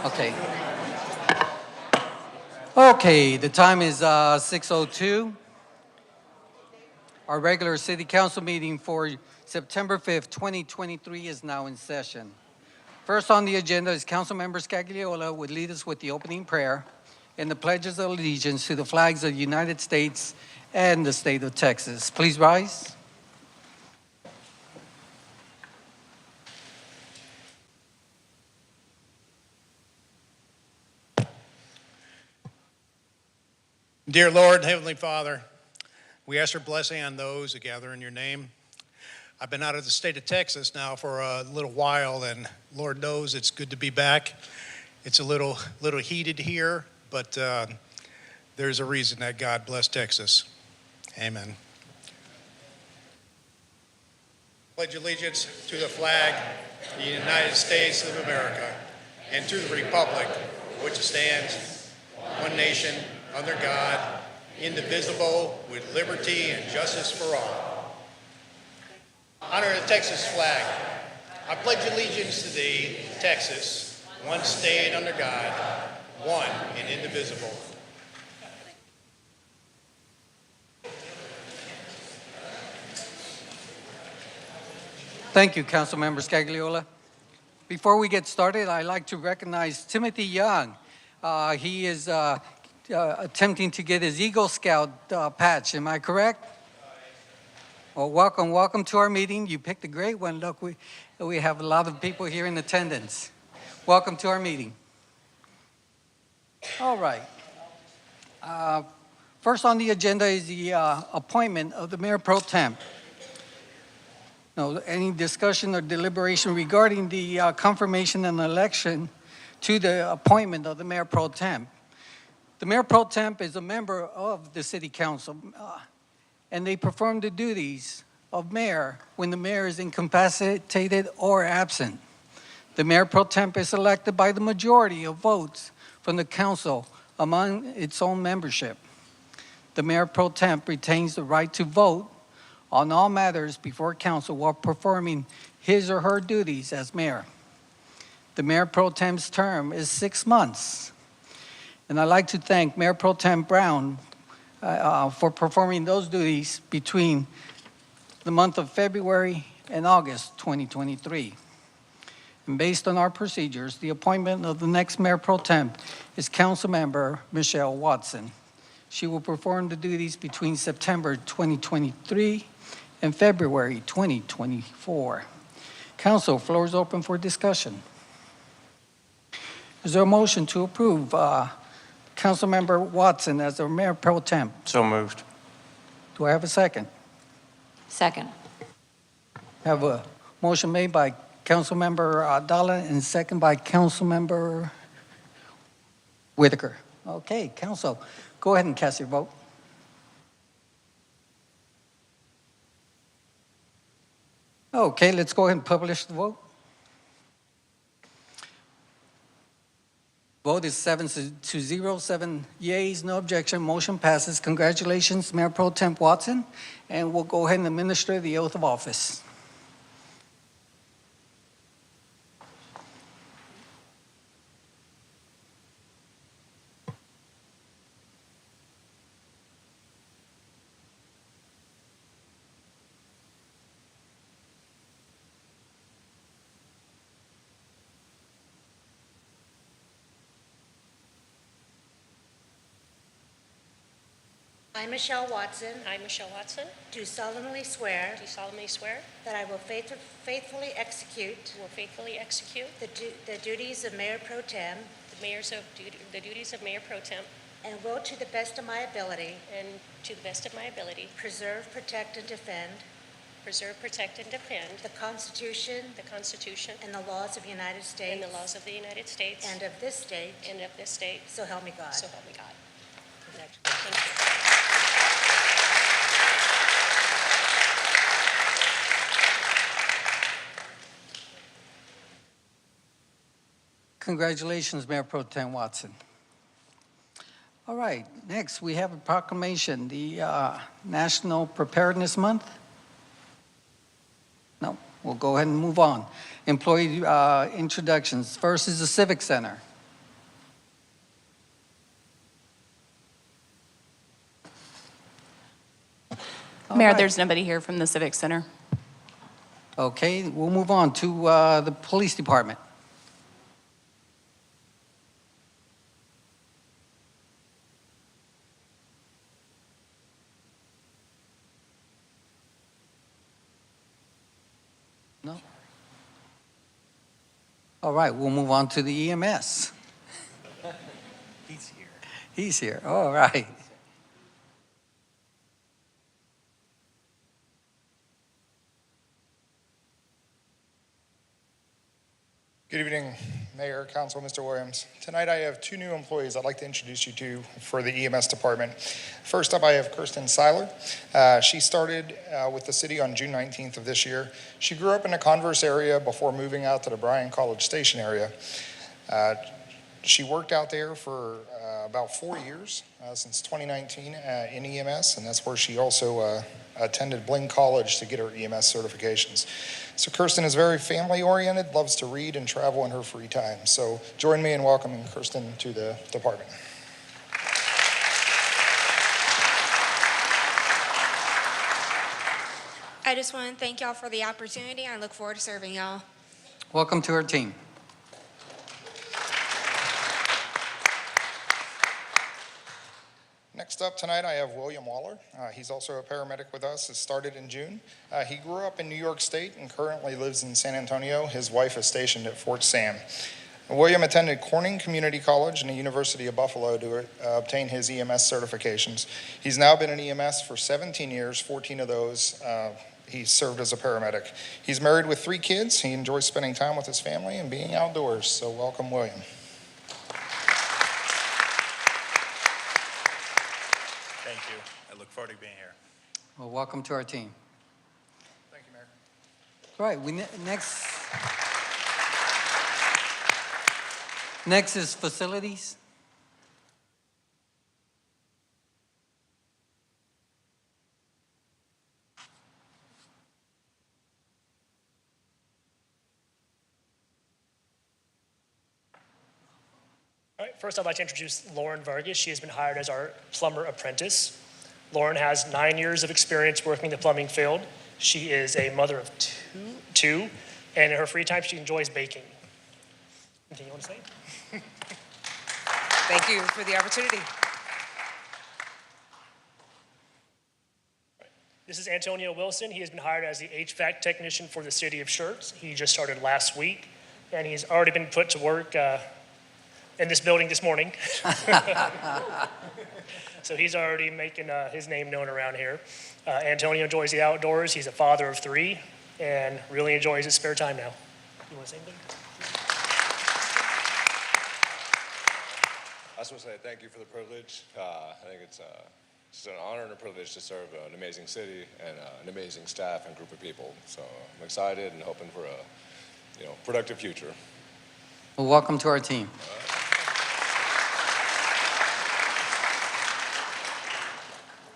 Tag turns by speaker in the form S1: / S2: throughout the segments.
S1: Okay. Okay, the time is 6:02. Our regular city council meeting for September 5th, 2023 is now in session. First on the agenda is Councilmember Scagliola would lead us with the opening prayer and the pledges of allegiance to the flags of the United States and the state of Texas. Please rise.
S2: Dear Lord, Heavenly Father, we ask your blessing on those who gather in your name. I've been out of the state of Texas now for a little while, and Lord knows it's good to be back. It's a little heated here, but there's a reason that God blessed Texas. Amen. Pledge allegiance to the flag of the United States of America and to the republic which stands one nation under God, indivisible, with liberty and justice for all. Honor the Texas flag. I pledge allegiance to thee, Texas, one state under God, one and indivisible.
S1: Thank you, Councilmember Scagliola. Before we get started, I'd like to recognize Timothy Young. He is attempting to get his Eagle Scout patch. Am I correct? Well, welcome to our meeting. You picked a great one. Look, we have a lot of people here in attendance. Welcome to our meeting. All right. First on the agenda is the appointment of the Mayor Pro Tem. No, any discussion or deliberation regarding the confirmation and election to the appointment of the Mayor Pro Tem. The Mayor Pro Tem is a member of the City Council, and they perform the duties of mayor when the mayor is incapacitated or absent. The Mayor Pro Tem is elected by the majority of votes from the council among its own membership. The Mayor Pro Tem retains the right to vote on all matters before council while performing his or her duties as mayor. The Mayor Pro Tem's term is 6 months. And I'd like to thank Mayor Pro Tem Brown for performing those duties between the month of February and August 2023. And based on our procedures, the appointment of the next Mayor Pro Tem is Councilmember Michelle Watson. She will perform the duties between September 2023 and February 2024. Council, floor is open for discussion. Is there a motion to approve Councilmember Watson as the Mayor Pro Tem?
S3: So moved.
S1: Do I have a second?
S4: Second.
S1: I have a motion made by Councilmember Dahlin and second by Councilmember Whitaker. Okay, Council, go ahead and cast your vote. Okay, let's go ahead and publish the vote. Vote is 7-0, 7 yeas, no objection. Motion passes. Congratulations, Mayor Pro Tem Watson. And we'll go ahead and administer the oath of office.
S5: I, Michelle Watson,
S6: I, Michelle Watson,
S5: do solemnly swear
S6: that
S5: that I will faithfully execute the duties of Mayor Pro Tem
S6: the duties of Mayor Pro Tem
S5: and will, to the best of my ability,
S6: and to the best of my ability,
S5: preserve, protect, and defend
S6: the
S5: Constitution
S6: Constitution
S5: and the laws of the United
S6: and
S5: States
S6: the laws of the United States
S5: and of this state,
S6: so help me God.
S5: so help me God.
S6: Thank you.
S1: Congratulations, Mayor Pro Tem Watson. All right, next we have a proclamation, the National Preparedness Month. No, we'll go ahead and move on. Employee introductions. First is the Civic Center. All
S3: Mayor,
S1: right.
S3: there's nobody here from the Civic Center.
S1: Okay, we'll move on to the police department. No? All right, we'll move on to the EMS.
S4: He's here.
S1: He's here, all right.
S7: Good evening, Mayor, Council, Mr. Williams. Tonight I have two new employees I'd like to introduce you to for the EMS department. First up, I have Kirsten Seiler. She started with the city on June 19th of this year. She grew up in the Converse area before moving out to the Bryan College Station area. She worked out there for about 4 years, since 2019 in EMS, and that's where she also attended Bling College to get her EMS certifications. So Kirsten is very family-oriented, loves to read and travel in her free time. So join me in welcoming Kirsten to the department.
S8: I just want to thank y'all for the opportunity. I look forward to serving y'all.
S1: Welcome to our team.
S7: Next up tonight, I have William Waller. He's also a paramedic with us. It started in June. He grew up in New York State and currently lives in San Antonio. His wife is stationed at Fort Sam. William attended Corning Community College and the University of Buffalo to obtain his EMS certifications. He's now been in EMS for 17 years, 14 of those he served as a paramedic. He's married with 3 kids. He enjoys spending time with his family and being outdoors. So welcome, William.
S4: Thank you. I look forward to being here.
S1: Well, welcome to our team.
S7: Thank you, Mayor.
S1: All right, next is facilities.
S9: All right, first I'd like to introduce Lauren Vargas. She has been hired as our plumber apprentice. Lauren has 9 years of experience working in the plumbing field. She is a mother of two, and in her free time she enjoys baking. Anything you want to say?
S10: Thank you for the opportunity.
S9: This is Antonio Wilson. He has been hired as the HVAC technician for the city of Schertz. He just started last week, and he's already been put to work in this building this morning. So he's already making his name known around here. Antonio enjoys the outdoors. He's a father of 3 and really enjoys his spare time now. You want to say anything?
S11: I just want to say thank you for the privilege. I think it's an honor and a privilege to serve an amazing city and an amazing staff and group of people. So I'm excited and hoping for a productive future.
S1: Well, welcome to our team.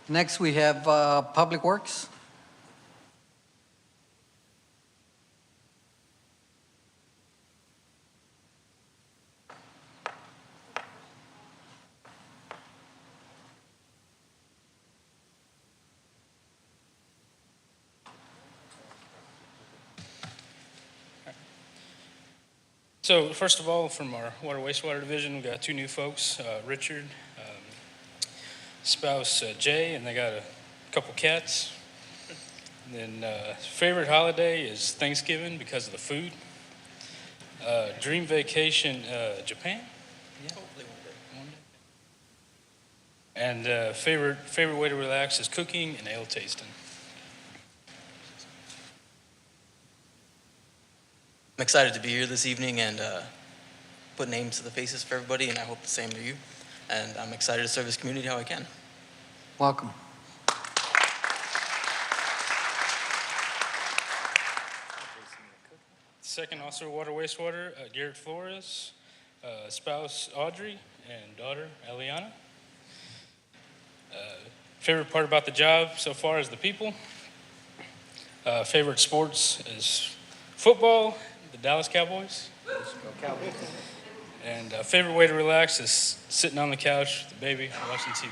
S1: Next, we have Public Works.
S12: So first of all, from our water wastewater division, we got 2 new folks, Richard, spouse Jay, and they got a couple cats. And then favorite holiday is Thanksgiving because of the food. Dream vacation, Japan. Yeah. Hopefully one day. And favorite way to relax is cooking and ale tasting.
S13: I'm excited to be here this evening and put names to the faces for everybody, and I hope the same to you. And I'm excited to serve this community how I can.
S1: Welcome.
S12: Second officer of water wastewater, Garrett Flores, spouse Audrey, and daughter Eliana. Favorite part about the job so far is the people. Favorite sports is football, the Dallas Cowboys. Let's go Cowboys. And favorite way to relax is sitting on the couch with the baby watching TV.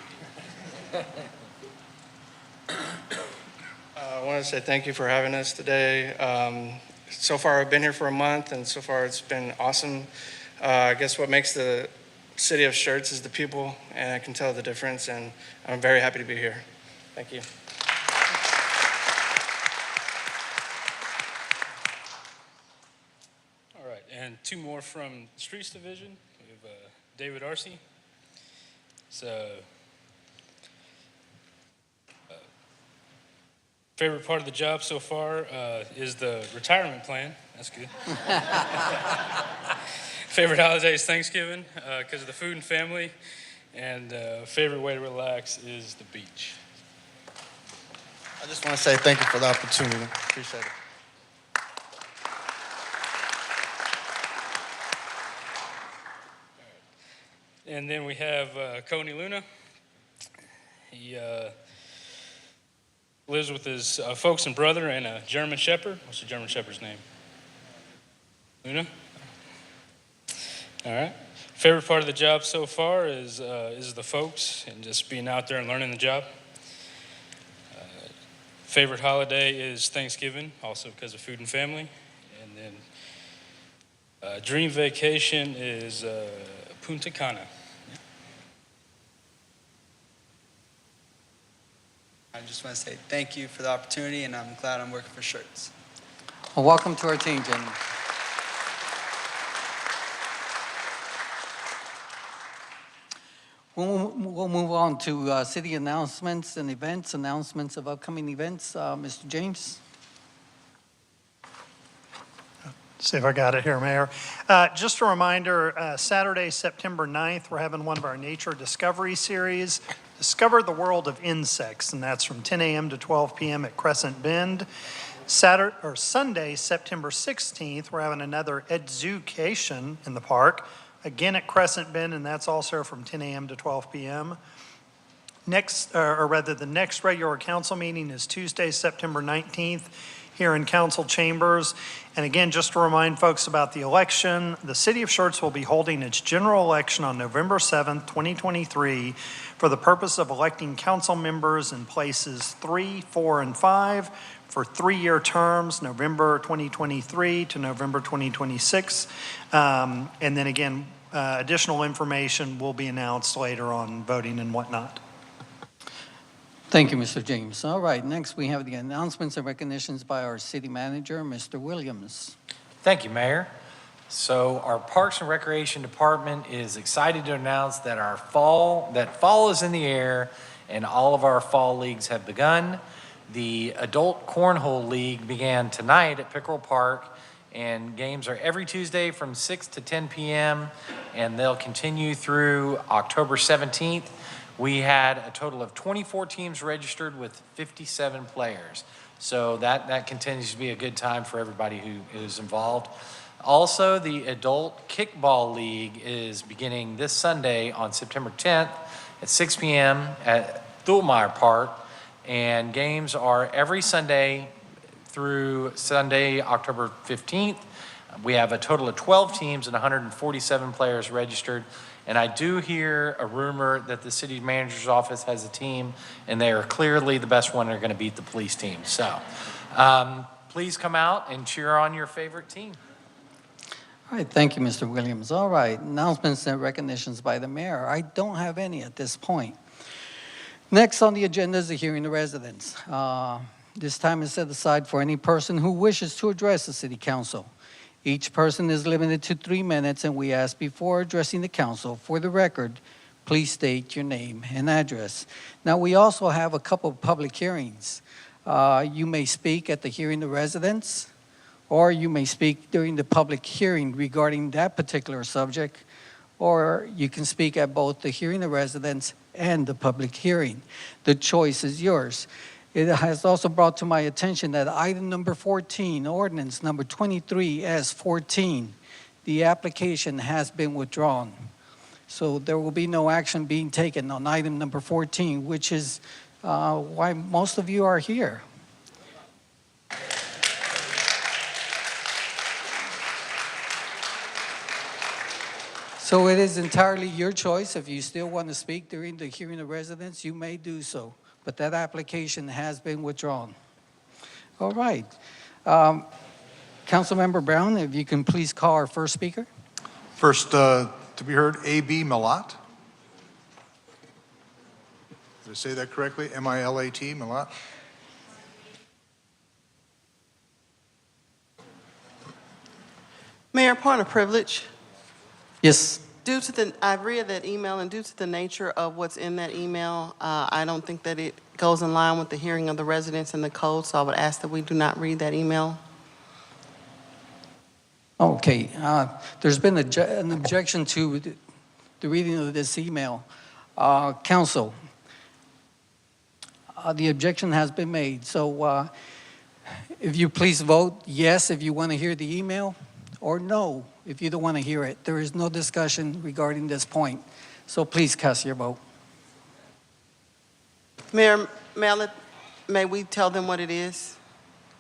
S3: want to say thank you for having us today. So far, I've been here for a month, and so far it's been awesome. I guess what makes the city of Schertz is the people, and I can tell the difference, and I'm very happy to be here. Thank you.
S12: All right, and two more from Streets Division. We have David Arce. So, favorite part of the job so far is the retirement plan. That's good. Favorite holiday is Thanksgiving because of the food and family. And favorite way to relax is the beach.
S10: I just want to say thank you for the opportunity. Appreciate it.
S12: And then we have Coney Luna. He lives with his folks and brother and a German Shepherd. What's the German Shepherd's name? Luna? All right. Favorite part of the job so far is the folks and just being out there and learning the job. Favorite holiday is Thanksgiving, also because of food and family. And then dream vacation is Punta Cana.
S14: I just want to say thank you for the opportunity, and I'm glad I'm working for Schertz.
S1: Well, welcome to our team, gentlemen. We'll move on to city announcements and events, announcements of upcoming events. Mr. James?
S15: See if I got it here, Mayor. Just a reminder, Saturday, September 9th, we're having one of our Nature Discovery Series, Discover the World of Insects, and that's from 10 a.m. to 12 p.m. at Crescent Bend. Sunday, September 16th, we're having another Education in the park, again at Crescent Bend, and that's also from 10 a.m. to 12 p.m. The next regular council meeting is Tuesday, September 19th, here in council chambers. And again, just to remind folks about the election, the city of Schertz will be holding its general election on November 7th, 2023, for the purpose of electing council members in places 3, 4, and 5 for 3-year terms, November 2023 to November 2026. And then again, additional information will be announced later on voting and whatnot.
S1: Thank you, Mr. James. All right, next we have the announcements and recognitions by our city manager, Mr. Williams.
S16: Thank you, Mayor. So our Parks and Recreation Department is excited to announce that fall is in the air and all of our fall leagues have begun. The Adult Cornhole League began tonight at Pickerel Park, and games are every Tuesday from 6 to 10 p.m. and they'll continue through October 17th. We had a total of 24 teams registered with 57 players. So that continues to be a good time for everybody who is involved. Also, the Adult Kickball League is beginning this Sunday on September 10th at 6 p.m. at Thulmeyer Park. And games are every Sunday through Sunday, October 15th. We have a total of 12 teams and 147 players registered. And I do hear a rumor that the city manager's office has a team, and they are clearly the best one. They're going to beat the police team. So please come out and cheer on your favorite team.
S1: All right, thank you, Mr. Williams. All right, announcements and recognitions by the mayor. I don't have any at this point. Next on the agenda is the hearing of residents. This time is set aside for any person who wishes to address the city council. Each person is limited to 3 minutes, and we ask before addressing the council, for the record, please state your name and address. Now, we also have a couple of public hearings. You may speak at the hearing of residents, or you may speak during the public hearing regarding that particular subject, or you can speak at both the hearing of residents and the public hearing. The choice is yours. It has also brought to my attention that item number 14, ordinance number 23S14, the application has been withdrawn. So there will be no action being taken on item number 14, which is why most of you are here. So it is entirely your choice. If you still want to speak during the hearing of residents, you may do so. But that application has been withdrawn. All right. Councilmember Brown, if you can please call our first speaker.
S17: First, to be heard, A.B. Milat. Did I say that correctly? M-I-L-A-T, Milat?
S18: Mayor, point of privilege.
S1: Yes.
S18: I've read that email, and due to the nature of what's in that email, I don't think that it goes in line with the hearing of the residents and the code, so I would ask that we do not read that email.
S1: Okay. There's been an objection to the reading of this email. Council, the objection has been made. So if you please vote yes if you want to hear the email, or no if you don't want to hear it. There is no discussion regarding this point. So please cast your vote.
S18: Mayor, may we tell them what it is?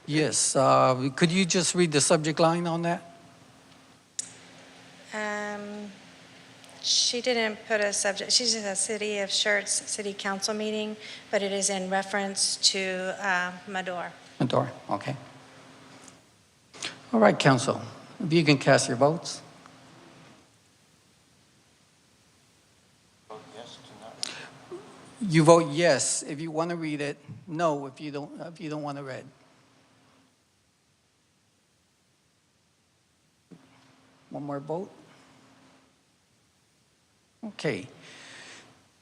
S1: Yes. Could you just read the subject line on that?
S5: She didn't put a subject. She's a City of Schertz City Council meeting, but it is in reference to Medor.
S1: Medor, okay. All right, Council. If you can cast your votes. You vote yes if you want to read it, no if you don't want to read. One more vote. Okay.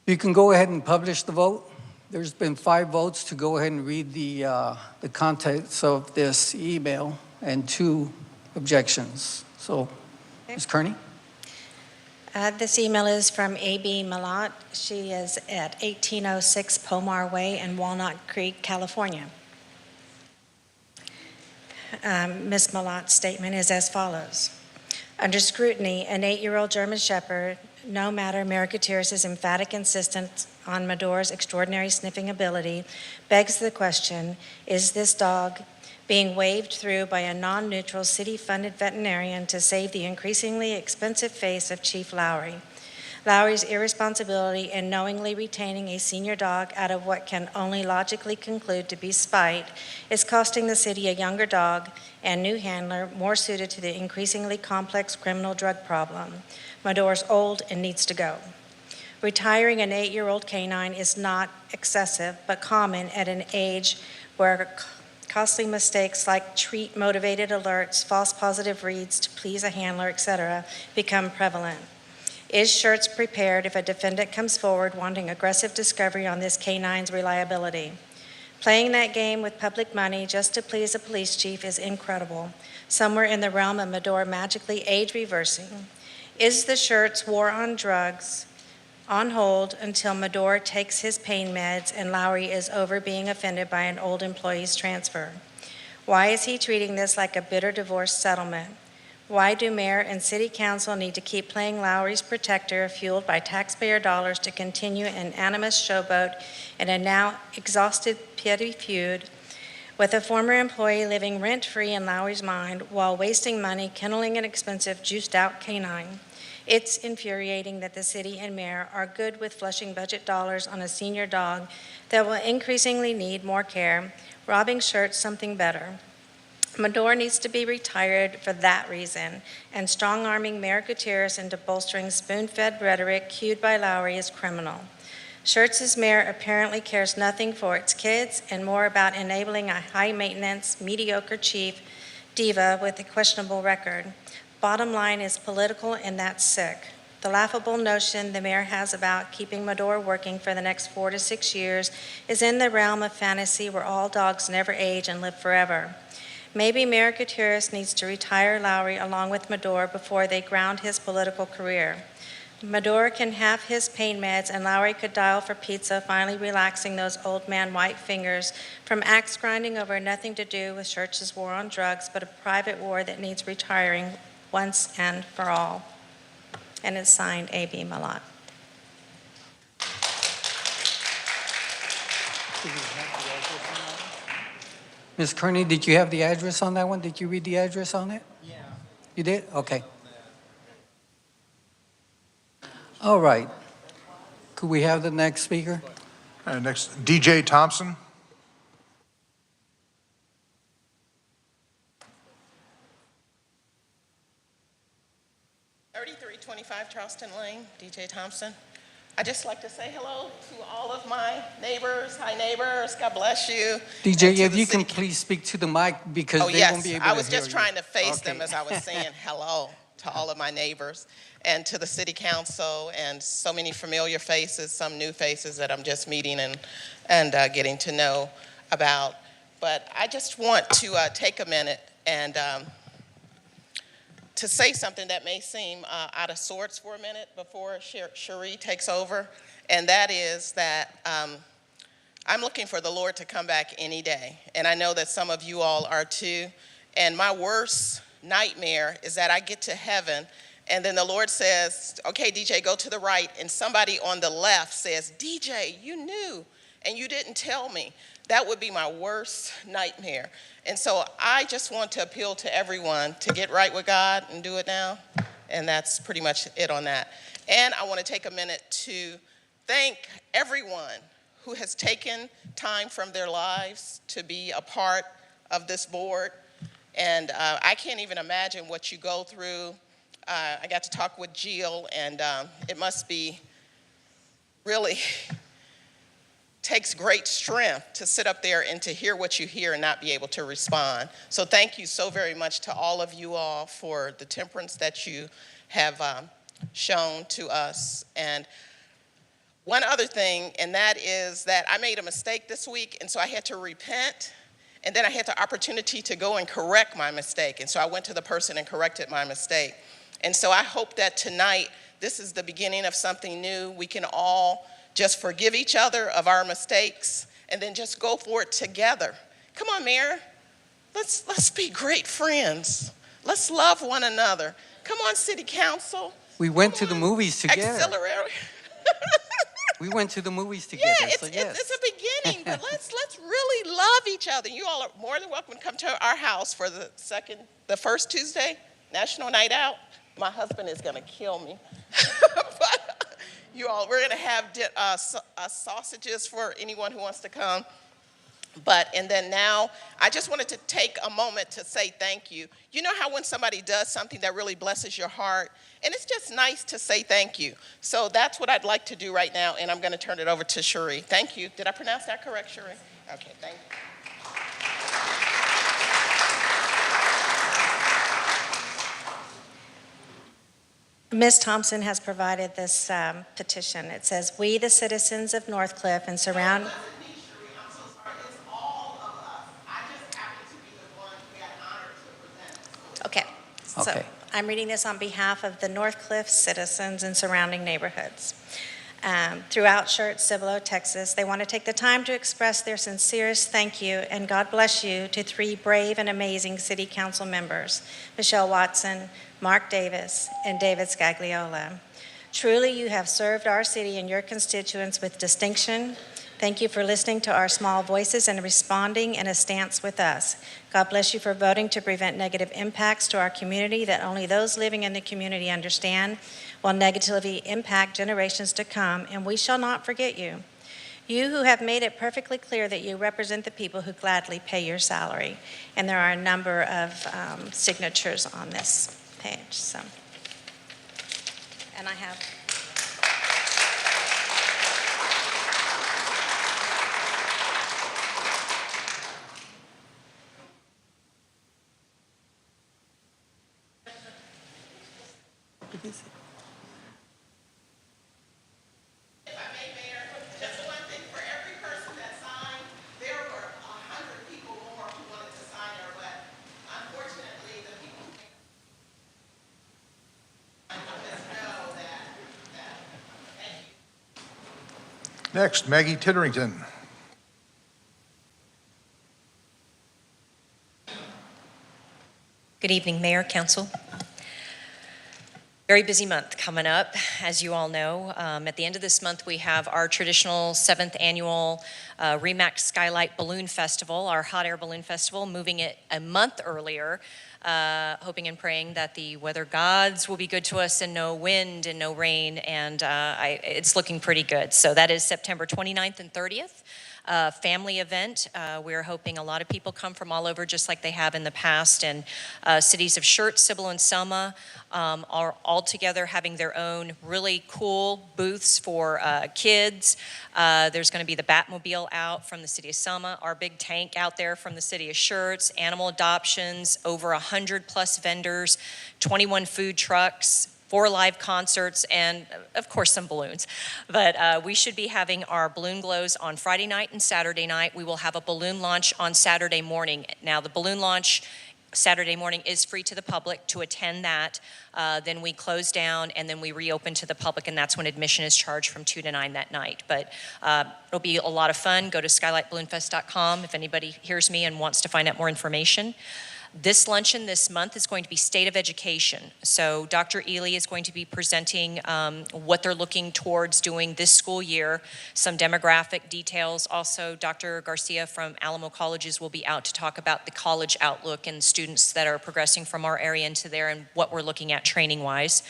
S1: You can go ahead and publish the vote. There's been 5 votes to go ahead and read the contents of this email and 2 objections. So, Ms. Kearney?
S5: This email is from A.B. Malat. She is at 1806 Pomar Way in Walnut Creek, California. Ms. Malat's statement is as follows. Under scrutiny, an 8-year-old German Shepherd, no matter Mercatier's emphatic insistence on Medor's extraordinary sniffing ability, begs the question, is this dog being waved through by a non-neutral city-funded veterinarian to save the increasingly expensive face of Chief Lowry? Lowry's irresponsibility in knowingly retaining a senior dog out of what can only logically conclude to be spite is costing the city a younger dog and new handler more suited to the increasingly complex criminal drug problem. Medor's old and needs to go. Retiring an 8-year-old canine is not excessive, but common at an age where costly mistakes like treat-motivated alerts, false positive reads to please a handler, etc., become prevalent. Is Schertz prepared if a defendant comes forward wanting aggressive discovery on this canine's reliability? Playing that game with public money just to please a police chief is incredible, somewhere in the realm of Medor magically age-reversing. Is the Schertz war on drugs on hold until Medor takes his pain meds and Lowry is over being offended by an old employee's transfer? Why is he treating this like a bitter divorce settlement? Why do mayor and city council need to keep playing Lowry's protector, fueled by taxpayer dollars, to continue an animus showboat in a now exhausted petty feud with a former employee living rent-free in Lowry's mind while wasting money kindling an expensive juiced-out canine? It's infuriating that the city and mayor are good with flushing budget dollars on a senior dog that will increasingly need more care, robbing Schertz something better. Medor needs to be retired for that reason, and strong-arming Mayor Gutierrez into bolstering spoon-fed rhetoric cued by Lowry is criminal. Schertz's mayor apparently cares nothing for its kids and more about enabling a high-maintenance, mediocre chief diva with a questionable record. Bottom line is political, and that's sick. The laughable notion the mayor has about keeping Medor working for the next 4 to 6 years is in the realm of fantasy where all dogs never age and live forever. Maybe Mayor Gutierrez needs to retire Lowry along with Medor before they ground his political career. Medor can have his pain meds and Lowry could dial for pizza, finally relaxing those old man white fingers from axe grinding over nothing to do with Schertz's war on drugs, but a private war that needs retiring once and for all. And it's signed A.B. Malat.
S1: Ms. Kearney, did you have the address on that one? Did you read the address on it?
S18: Yeah.
S1: You did? Okay. All right. Could we have the next speaker?
S17: Next, DJ Thompson.
S19: 3325 Charleston Lane, DJ Thompson. I just like to say hello to all of my neighbors. Hi, neighbors. God bless you.
S1: DJ, if you can please speak to the mic because
S19: Oh,
S1: they won't be
S19: yes.
S1: able to
S19: I
S1: hear
S19: was just trying to face
S1: Okay.
S19: them as I was saying hello to all of my neighbors and to the city council and so many familiar faces, some new faces that I'm just meeting and getting to know about. But I just want to take a minute and to say something that may seem out of sorts for a minute before Cherie takes over, and that is that I'm looking for the Lord to come back any day, and I know that some of you all are too, and my worst nightmare is that I get to heaven, and then the Lord says, okay, DJ, go to the right, and somebody on the left says, DJ, you knew, and you didn't tell me. That would be my worst nightmare. And so I just want to appeal to everyone to get right with God and do it now. And that's pretty much it on that. And I want to take a minute to thank everyone who has taken time from their lives to be a part of this board. And I can't even imagine what you go through. I got to talk with Jill, and it must be really takes great strength to sit up there and to hear what you hear and not be able to respond. So thank you so very much to all of you all for the temperance that you have shown to us. And one other thing, and that is that I made a mistake this week, and so I had to repent, and then I had the opportunity to go and correct my mistake. And so I went to the person and corrected my mistake. And so I hope that tonight, this is the beginning of something new. We can all just forgive each other of our mistakes and then just go for it together. Come on, Mayor. Let's be great friends. Let's love one another. Come on, City Council.
S1: We went to the movies together.
S19: Auxiliary.
S1: We went to the movies together.
S19: Yeah,
S1: so yes.
S19: it's a beginning, but let's really love each other. You all are more than welcome to come to our house for the first Tuesday, National Night Out. My husband is gonna kill me. But you all, we're gonna have sausages for anyone who wants to come. And then now, I just wanted to take a moment to say thank you. You know how when somebody does something that really blesses your heart, and it's just nice to say thank you. So that's what I'd like to do right now, and I'm gonna turn it over to Cherie. Thank you. Did I pronounce that correct, Cherie? Okay, thank you.
S5: Ms. Thompson has provided this petition. It says, "We, the citizens of Northcliffe and surround..." Okay. So
S1: Okay.
S5: I'm reading this on behalf of the Northcliffe citizens and surrounding neighborhoods. Throughout Schertz, Cibolo, Texas, they want to take the time to express their sincerest thank you and God bless you to 3 brave and amazing city council members, Michelle Watson, Mark Davis, and David Scagliola. Truly, you have served our city and your constituents with distinction. Thank you for listening to our small voices and responding in a stance with us. God bless you for voting to prevent negative impacts to our community that only those living in the community understand will negatively impact generations to come, and we shall not forget you. You who have made it perfectly clear that you represent the people who gladly pay your salary. And there are a number of signatures on this page. So, and I have...
S17: Next, Maggie Titterington.
S20: Good evening, Mayor, Council. Very busy month coming up, as you all know. At the end of this month, we have our traditional 7th annual RE/MAX Skylight Balloon Festival, our hot air balloon festival, moving it a month earlier, hoping and praying that the weather gods will be good to us and no wind and no rain, and it's looking pretty good. So that is September 29th and 30th. family event. We're hoping a lot of people come from all over, just like they have in the past. And cities of Schertz, Sybil, and Selma are all together having their own really cool booths for kids. There's going to be the Batmobile out from the city of Selma, our big tank out there from the city of Schertz, animal adoptions, over 100+ vendors, 21 food trucks, 4 live concerts, and of course some balloons. But we should be having our balloon glows on Friday night and Saturday night. We will have a balloon launch on Saturday morning. Now the balloon launch Saturday morning is free to the public to attend that. Then we close down and then we reopen to the public, and that's when admission is charged from 2 to 9 that night. But it'll be a lot of fun. Go to skylightballoonfest.com if anybody hears me and wants to find out more information. This luncheon this month is going to be State of Education. So Dr. Ely is going to be presenting what they're looking towards doing this school year, some demographic details. Also, Dr. Garcia from Alamo Colleges will be out to talk about the college outlook and students that are progressing from our area into there and what we're looking at training-wise.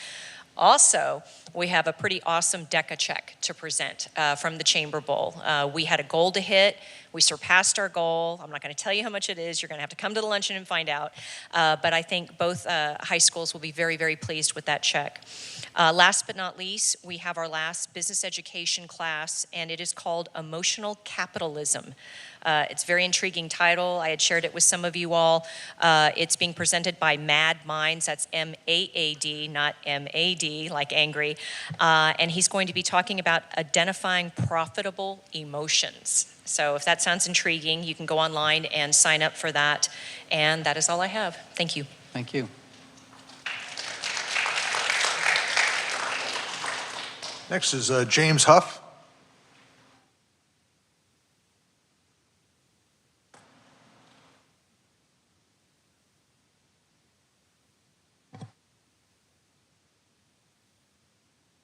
S20: Also, we have a pretty awesome DECA check to present from the Chamber Bowl. We had a goal to hit. We surpassed our goal. I'm not going to tell you how much it is. You're going to have to come to the luncheon and find out. But I think both high schools will be very, very pleased with that check. Last but not least, we have our last business education class, and it is called Emotional Capitalism. It's a very intriguing title. I had shared it with some of you all. It's being presented by Mad Minds. That's M-A-A-D, not M-A-D, like angry. And he's going to be talking about identifying profitable emotions. So if that sounds intriguing, you can go online and sign up for that. And that is all I have. Thank you.
S1: Thank you.
S17: Next is James Huff.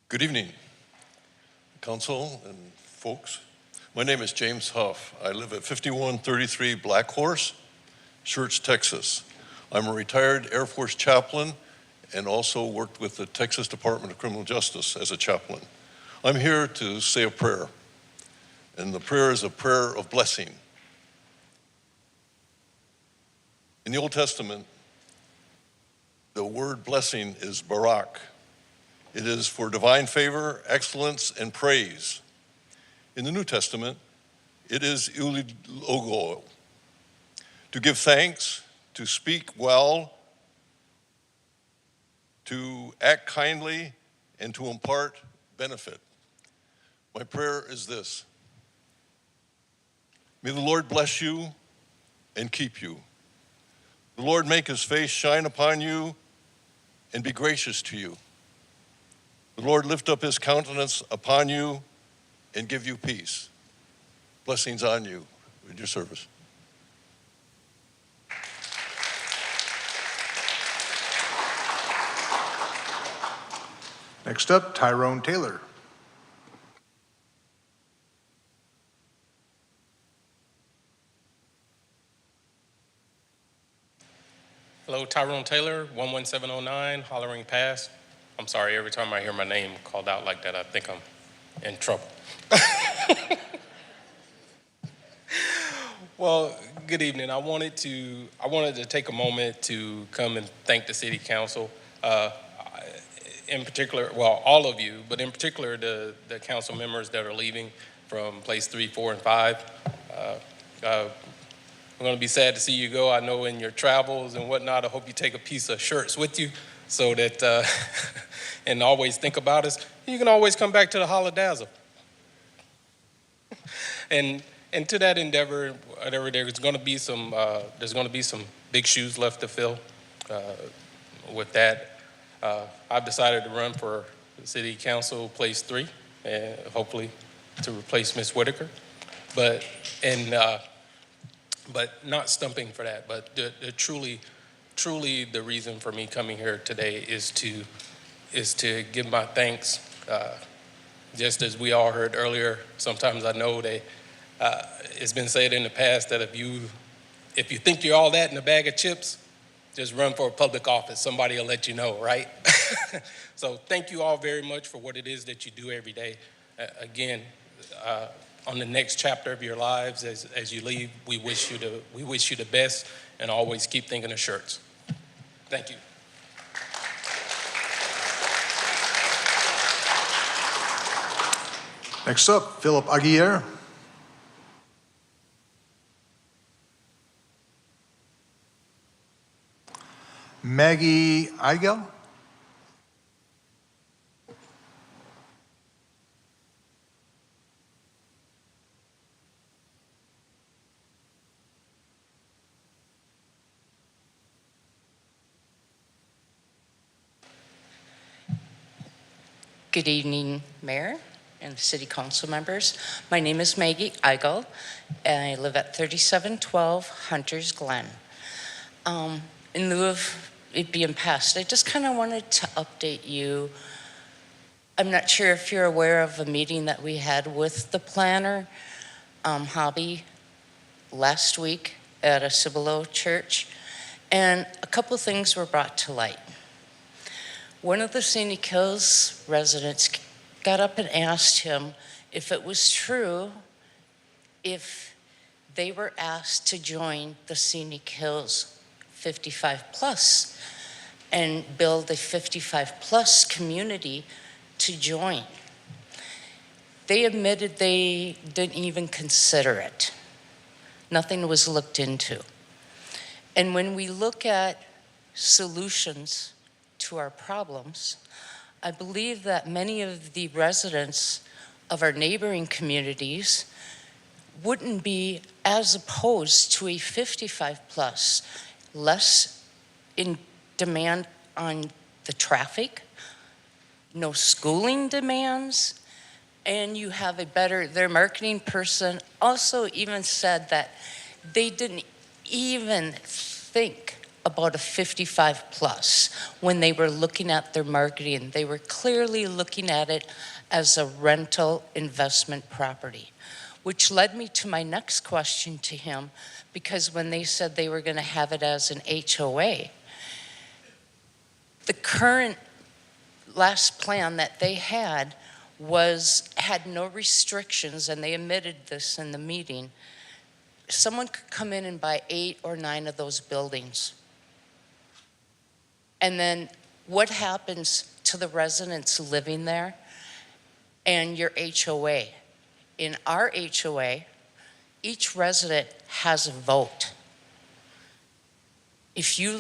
S21: Good evening, council and folks. My name is James Huff. I live at 5133 Black Horse, Schertz, Texas. I'm a retired Air Force chaplain and also worked with the Texas Department of Criminal Justice as a chaplain. I'm here to say a prayer, and the prayer is a prayer of blessing. In the Old Testament, the word blessing is barak. It is for divine favor, excellence, and praise. In the New Testament, it is eulogo, to give thanks, to speak well, to act kindly, and to impart benefit. My prayer is this: may the Lord bless you and keep you. The Lord make his face shine upon you and be gracious to you. The Lord lift up his countenance upon you and give you peace. Blessings on you in your service.
S17: Next up, Tyrone Taylor.
S22: Hello, Tyrone Taylor, 11709, Hollering Pass. I'm sorry, every time I hear my name called out like that, I think I'm in trouble. Well, good evening. I wanted to take a moment to come and thank the City Council. In particular, well, all of you, but in particular the council members that are leaving from place 3, 4, and 5. I'm going to be sad to see you go. I know in your travels and whatnot, I hope you take a piece of Schertz with you so that, and always think about us. You can always come back to the Holodazzle. And to that endeavor, whatever, there's going to be some big shoes left to fill with that. I've decided to run for the City Council place 3, and hopefully to replace Ms. Whitaker. But not stumping for that. But truly the reason for me coming here today is to give my thanks. Just as we all heard earlier, sometimes I know that it's been said in the past that if you think you're all that in a bag of chips, just run for a public office. Somebody will let you know, right? So thank you all very much for what it is that you do every day. Again, on the next chapter of your lives as you leave. We wish you the best, and always keep thinking of Schertz. Thank you.
S17: Next up, Philip Aguirre. Maggie Eigel.
S2: Good evening, Mayor and City Council members. My name is Maggie Eigel, and I live at 3712 Hunters Glen. In lieu of it being passed, I just kind of wanted to update you. I'm not sure if you're aware of a meeting that we had with the planner, Hobby, last week at a Cibolo church, and a couple things were brought to light. One of the Scenic Hills residents got up and asked him if it was true if they were asked to join the Scenic Hills 55 plus and build a 55 plus community to join. They admitted they didn't even consider it. Nothing was looked into. And when we look at solutions to our problems, I believe that many of the residents of our neighboring communities wouldn't be as opposed to a 55 plus, less in demand on the traffic, no schooling demands, and you have a better, their marketing person also even said that they didn't even think about a 55 plus when they were looking at their marketing. They were clearly looking at it as a rental investment property, which led me to my next question to him, because when they said they were going to have it as an HOA, the current last plan that they had had no restrictions, and they admitted this in the meeting. Someone could come in and buy 8 or 9 of those buildings. And then what happens to the residents living there and your HOA? In our HOA, each resident has a vote. If you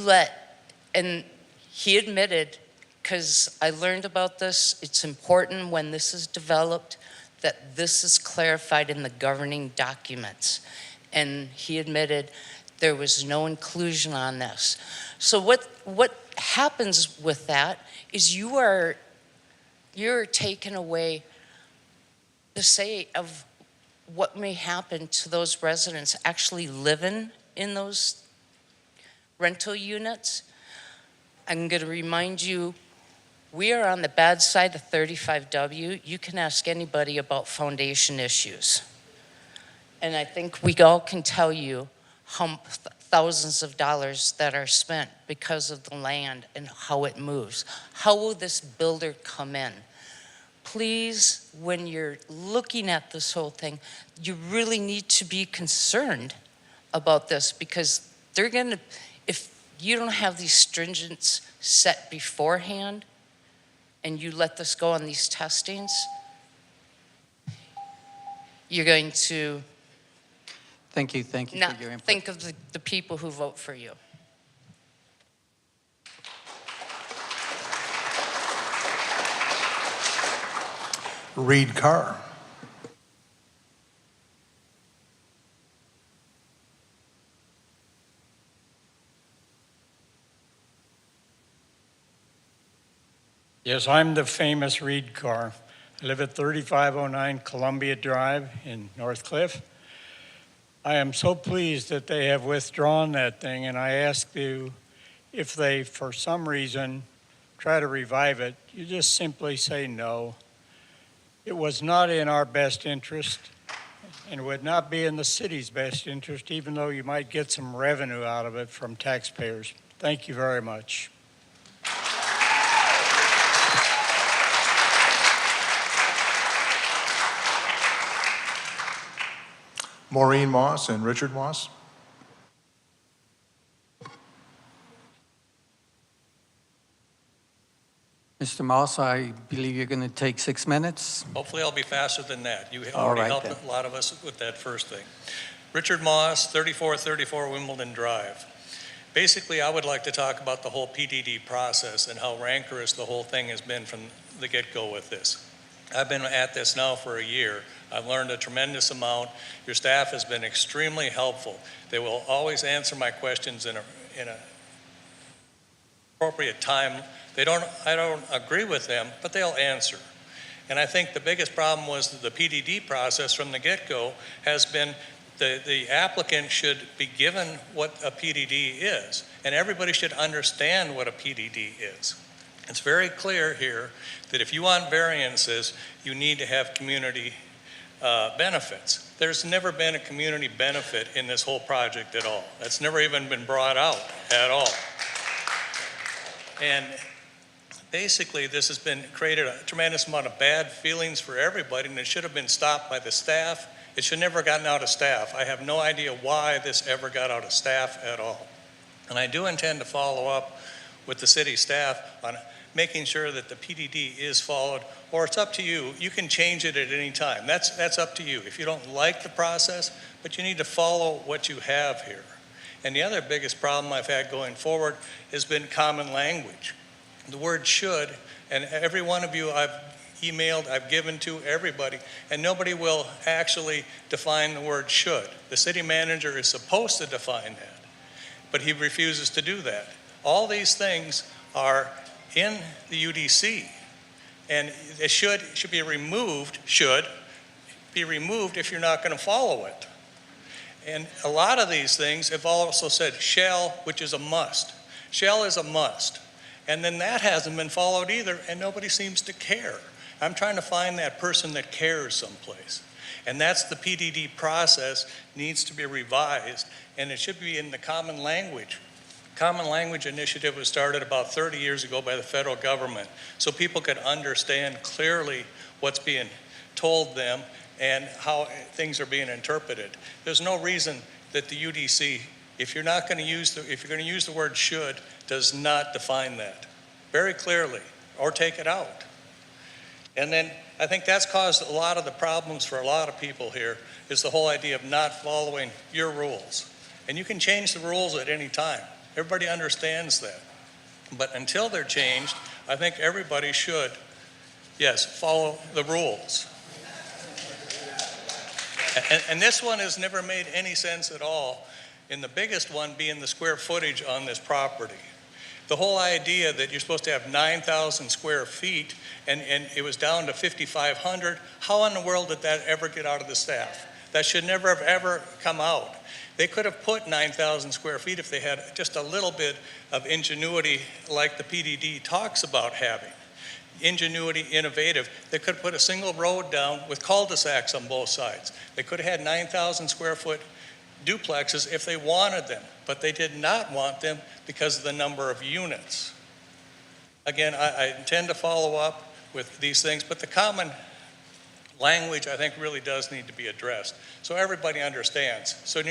S2: and he admitted, because I learned about this, it's important when this is developed that this is clarified in the governing documents. And he admitted there was no inclusion on this. So what happens with that is you're taking away the say of what may happen to those residents actually living in those rental units. I'm going to remind you, we are on the bad side of 35W. You can ask anybody about foundation issues. And I think we all can tell you how thousands of dollars that are spent because of the land and how it moves. How will this builder come in? Please, when you're looking at this whole thing, you really need to be concerned about this, because they're going to, if you don't have these stringents set beforehand and you let this go on these testings, you're going to
S1: Thank you for
S2: not
S1: your input.
S2: think of the people who vote for you.
S17: Reed Carr.
S6: Yes, I'm the famous Reed Carr. I live at 3509 Columbia Drive in North Cliff. I am so pleased that they have withdrawn that thing, and I ask you, if they, for some reason, try to revive it, you just simply say no. It was not in our best interest, and would not be in the city's best interest, even though you might get some revenue out of it from taxpayers. Thank you very much.
S17: Maureen Moss and Richard Moss.
S1: Mr. Moss, I believe you're going to take 6 minutes.
S4: Hopefully I'll be faster than that. You
S1: All
S4: already
S1: right,
S4: helped
S1: then.
S4: a lot of us with that first thing. Richard Moss, 3434 Wimbledon Drive. Basically, I would like to talk about the whole PDD process and how rancorous the whole thing has been from the get-go with this. I've been at this now for a year. I've learned a tremendous amount. Your staff has been extremely helpful. They will always answer my questions in a appropriate time. I don't agree with them, but they'll answer. And I think the biggest problem was that the PDD process from the get-go has been the applicant should be given what a PDD is, and everybody should understand what a PDD is. It's very clear here that if you want variances, you need to have community benefits. There's never been a community benefit in this whole project at all. That's never even been brought out at all. And basically, this has been created a tremendous amount of bad feelings for everybody, and it should have been stopped by the staff. It should never have gotten out of staff. I have no idea why this ever got out of staff at all. And I do intend to follow up with the city staff on making sure that the PDD is followed, or it's up to you. You can change it at any time. That's up to you. If you don't like the process, but you need to follow what you have here. And the other biggest problem I've had going forward has been common language. The word should, and every one of you I've emailed, I've given to everybody, and nobody will actually define the word should. The city manager is supposed to define that, but he refuses to do that. All these things are in the UDC, and it should be removed if you're not going to follow it. And a lot of these things have also said shall, which is a must. Shall is a must. And then that hasn't been followed either, and nobody seems to care. I'm trying to find that person that cares someplace. And that's the PDD process needs to be revised, and it should be in the common language. Common Language Initiative was started about 30 years ago by the federal government, so people could understand clearly what's being told them and how things are being interpreted. There's no reason that the UDC, if you're going to use the word should, does not define that very clearly, or take it out. And then I think that's caused a lot of the problems for a lot of people here, is the whole idea of not following your rules. And you can change the rules at any time. Everybody understands that. But until they're changed, I think everybody should, yes, follow the rules. And this one has never made any sense at all, and the biggest one being the square footage on this property. The whole idea that you're supposed to have 9,000 square feet and it was down to 5,500, how in the world did that ever get out of the staff? That should never have ever come out. They could have put 9,000 square feet if they had just a little bit of ingenuity like the PDD talks about having. Ingenuity, innovative. They could have put a single road down with cul-de-sacs on both sides. They could have had 9,000 square foot duplexes if they wanted them, but they did not want them because of the number of units. Again, I intend to follow up with these things, but the common language I think really does need to be addressed so everybody understands. So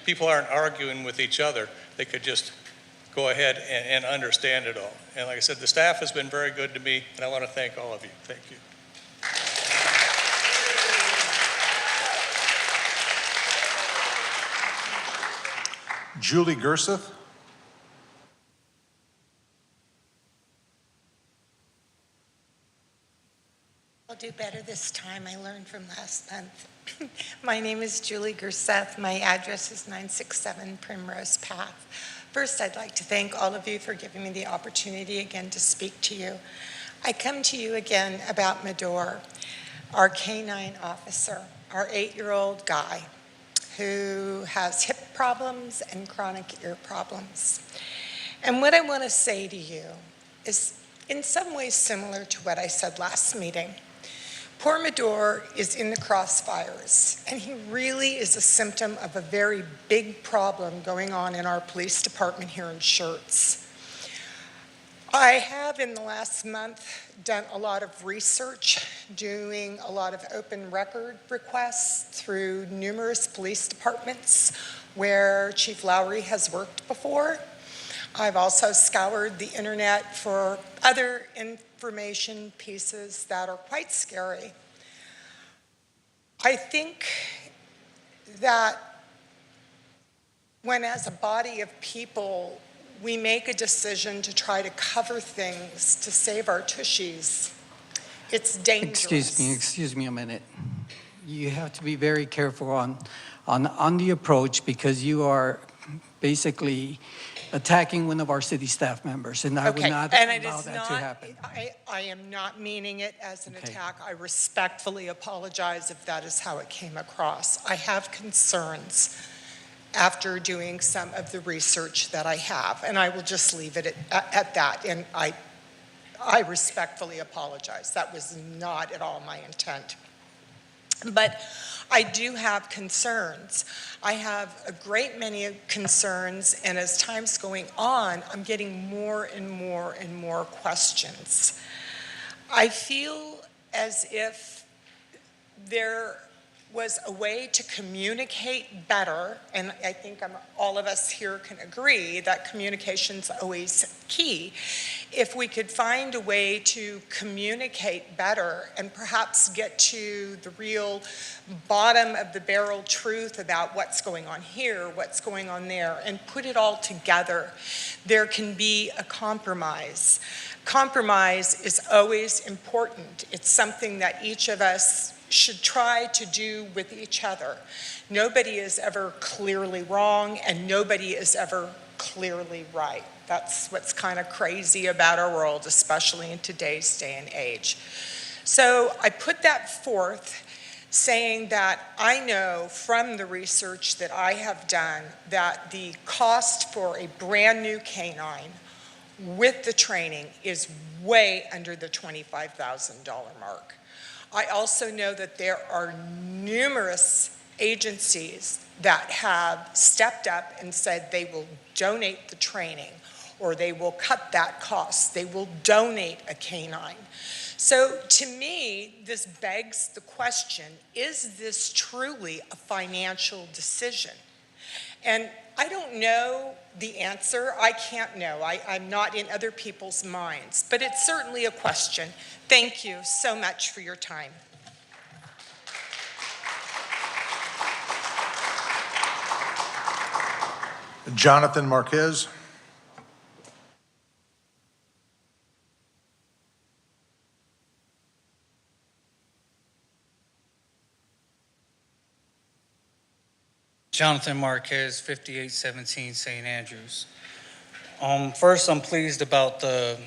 S4: people aren't arguing with each other. They could just go ahead and understand it all. And like I said, the staff has been very good to me, and I want to thank all of you. Thank you.
S17: Julie Gerseth.
S8: I'll do better this time. I learned from last month. My name is Julie Gerseth. My address is 967 Primrose Path. First, I'd like to thank all of you for giving me the opportunity again to speak to you. I come to you again about Medor, our canine officer, our 8-year-old guy who has hip problems and chronic ear problems. And what I want to say to you is in some ways similar to what I said last meeting. Poor Medor is in the crossfires, and he really is a symptom of a very big problem going on in our police department here in Schertz. I have in the last month done a lot of research, doing a lot of open record requests through numerous police departments where Chief Lowry has worked before. I've also scoured the internet for other information pieces that are quite scary. I think that when as a body of people we make a decision to try to cover things to save our tushies, it's dangerous.
S1: Excuse me a minute. You have to be very careful on the approach, because you are basically attacking one of our city staff members, and I would not allow that to happen.
S8: I am not meaning it as an attack. I respectfully apologize if that is how it came across. I have concerns after doing some of the research that I have, and I will just leave it at that. And I respectfully apologize. That was not at all my intent. But I do have concerns. I have a great many concerns, and as time's going on, I'm getting more and more and more questions. I feel as if there was a way to communicate better, and I think all of us here can agree that communication's always key. If we could find a way to communicate better and perhaps get to the real bottom of the barrel truth about what's going on here, what's going on there, and put it all together, there can be a compromise. Compromise is always important. It's something that each of us should try to do with each other. Nobody is ever clearly wrong, and nobody is ever clearly right. That's what's kind of crazy about our world, especially in today's day and age. So I put that forth, saying that I know from the research that I have done that the cost for a brand new canine with the training is way under the $25,000 mark. I also know that there are numerous agencies that have stepped up and said they will donate the training, or they will cut that cost. They will donate a canine. So to me, this begs the question, is this truly a financial decision? And I don't know the answer. I can't know. I'm not in other people's minds, but it's certainly a question. Thank you so much for your time.
S17: Jonathan Marquez.
S7: Jonathan Marquez, 5817 St. Andrews. First, I'm pleased about the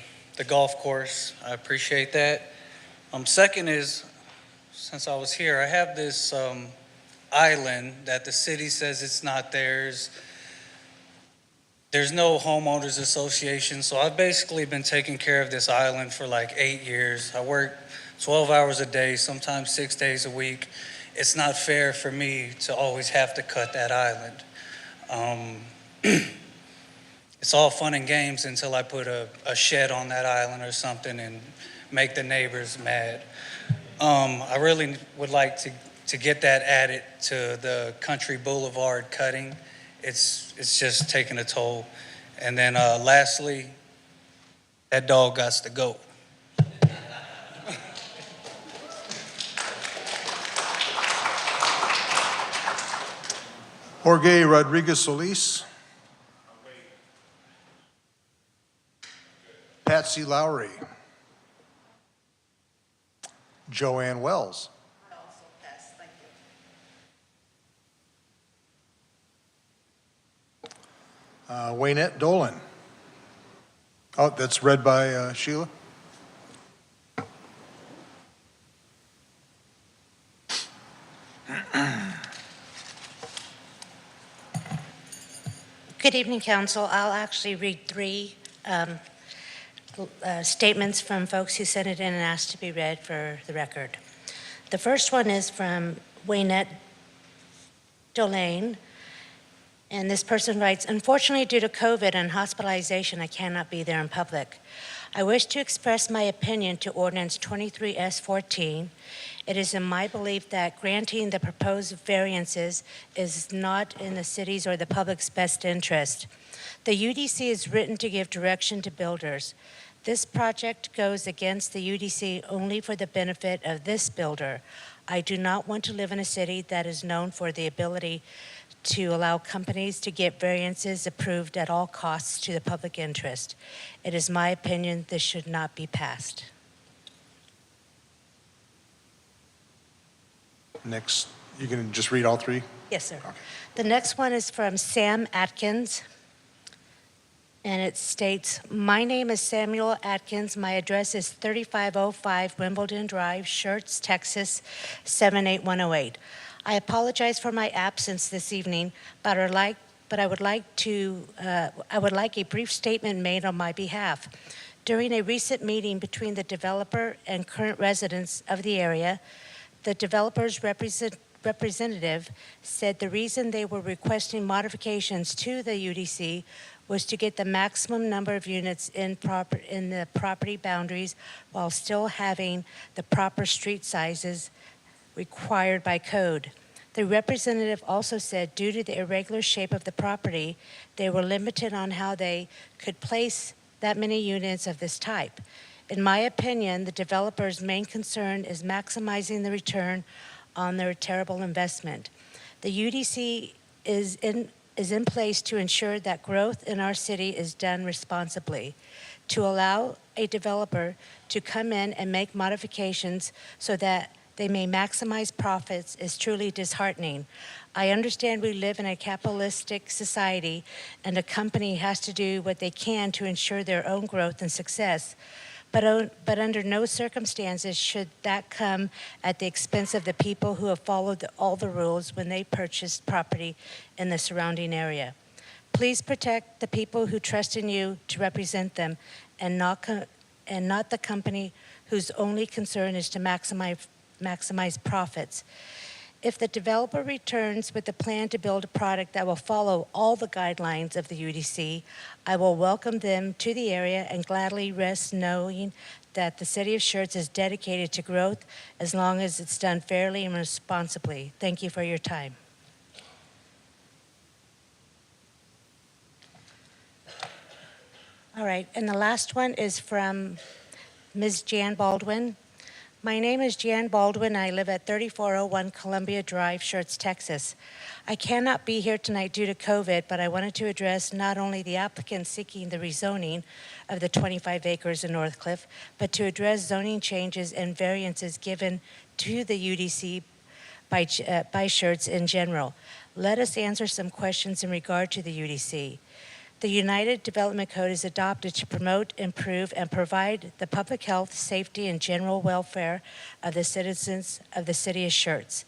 S7: golf course. I appreciate that. Second is, since I was here, I have this island that the city says it's not theirs. There's no homeowners association, so I've basically been taking care of this island for like 8 years. I work 12 hours a day, sometimes 6 days a week. It's not fair for me to always have to cut that island. It's all fun and games until I put a shed on that island or something and make the neighbors mad. I really would like to get that added to the Country Boulevard cutting. It's just taking a toll. And then lastly, that dog gots to go.
S17: Jorge Rodriguez Solis. Patsy Lowry. Joanne Wells. Waynette Dolan. Oh, that's read by Sheila.
S9: Good evening, Council. I'll actually read three statements from folks who sent it in and asked to be read for the record. The first one is from Waynette Dolan, and this person writes, "Unfortunately, due to COVID and hospitalization, I cannot be there in public. I wish to express my opinion to Ordinance 23S14. It is in my belief that granting the proposed variances is not in the city's or the public's best interest. The UDC is written to give direction to builders. This project goes against the UDC only for the benefit of this builder. I do not want to live in a city that is known for the ability to allow companies to get variances approved at all costs to the public interest. It is my opinion this should not be passed.
S17: Next, you can just read all three?
S9: Yes, sir. The next one is from Sam Atkins, and it states, "My name is Samuel Atkins. My address is 3505 Wimbledon Drive, Schertz, Texas, 78108. I apologize for my absence this evening, but I would like a brief statement made on my behalf. During a recent meeting between the developer and current residents of the area, the developer's representative said the reason they were requesting modifications to the UDC was to get the maximum number of units in the property boundaries while still having the proper street sizes required by code. The representative also said due to the irregular shape of the property, they were limited on how they could place that many units of this type. In my opinion, the developer's main concern is maximizing the return on their terrible investment. The UDC is in place to ensure that growth in our city is done responsibly. To allow a developer to come in and make modifications so that they may maximize profits is truly disheartening. I understand we live in a capitalistic society and a company has to do what they can to ensure their own growth and success. But under no circumstances should that come at the expense of the people who have followed all the rules when they purchased property in the surrounding area. Please protect the people who trust in you to represent them and not the company whose only concern is to maximize profits. If the developer returns with a plan to build a product that will follow all the guidelines of the UDC, I will welcome them to the area and gladly rest knowing that the City of Schertz is dedicated to growth as long as it's done fairly and responsibly. Thank you for your time." All right, and the last one is from Ms. Jan Baldwin. "My name is Jan Baldwin. I live at 3401 Columbia Drive, Schertz, Texas. I cannot be here tonight due to COVID, but I wanted to address not only the applicant seeking the rezoning of the 25 acres in North Cliff, but to address zoning changes and variances given to the UDC by Schertz in general. Let us answer some questions in regard to the UDC. The United Development Code is adopted to promote, improve, and provide the public health, safety, and general welfare of the citizens of the city of Schertz.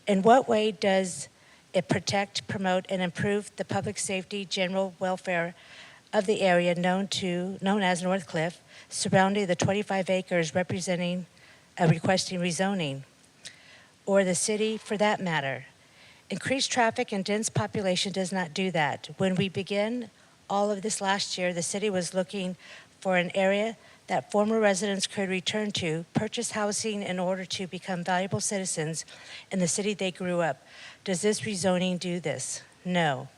S9: In what way does it protect, promote, and improve the public safety, general welfare of the area known as North Cliff, surrounding the 25 acres representing requesting rezoning, or the city for that matter? Increased traffic and dense population does not do that. When we began all of this last year, the city was looking for an area that former residents could return to, purchase housing in order to become valuable citizens in the city they grew up. Does this rezoning do this? No.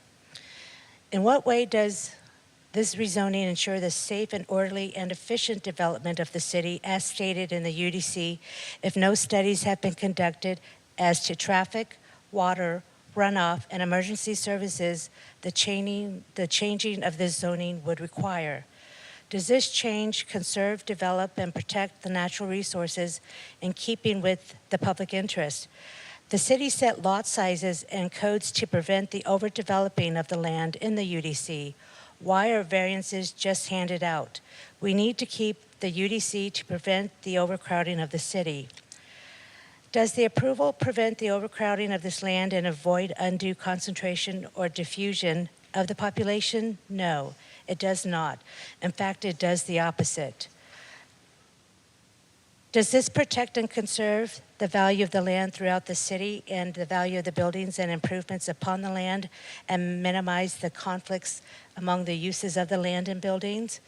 S9: In what way does this rezoning ensure the safe and orderly and efficient development of the city as stated in the UDC if no studies have been conducted as to traffic, water, runoff, and emergency services the changing of this zoning would require? Does this change conserve, develop, and protect the natural resources in keeping with the public interest? The city set lot sizes and codes to prevent the overdeveloping of the land in the UDC. Why are variances just handed out? We need to keep the UDC to prevent the overcrowding of the city. Does the approval prevent the overcrowding of this land and avoid undue concentration or diffusion of the population? No, it does not. In fact, it does the opposite. Does this protect and conserve the value of the land throughout the city and the value of the buildings and improvements upon the land and minimize the conflicts among the uses of the land and buildings?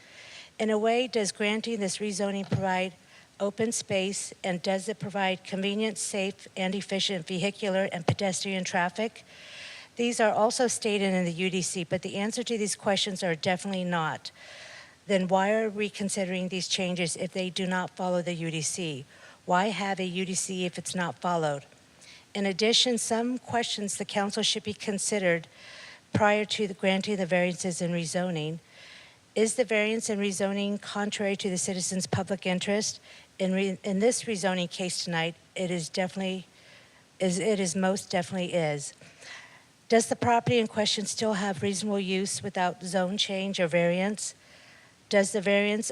S9: In a way, does granting this rezoning provide open space, and does it provide convenient, safe, and efficient vehicular and pedestrian traffic? These are also stated in the UDC, but the answer to these questions are definitely not. Then why are we considering these changes if they do not follow the UDC? Why have a UDC if it's not followed? In addition, some questions the council should be considered prior to the granting the variances and rezoning. Is the variance and rezoning contrary to the citizens' public interest? In this rezoning case tonight, it is most definitely is. Does the property in question still have reasonable use without zone change or variance? Does the variance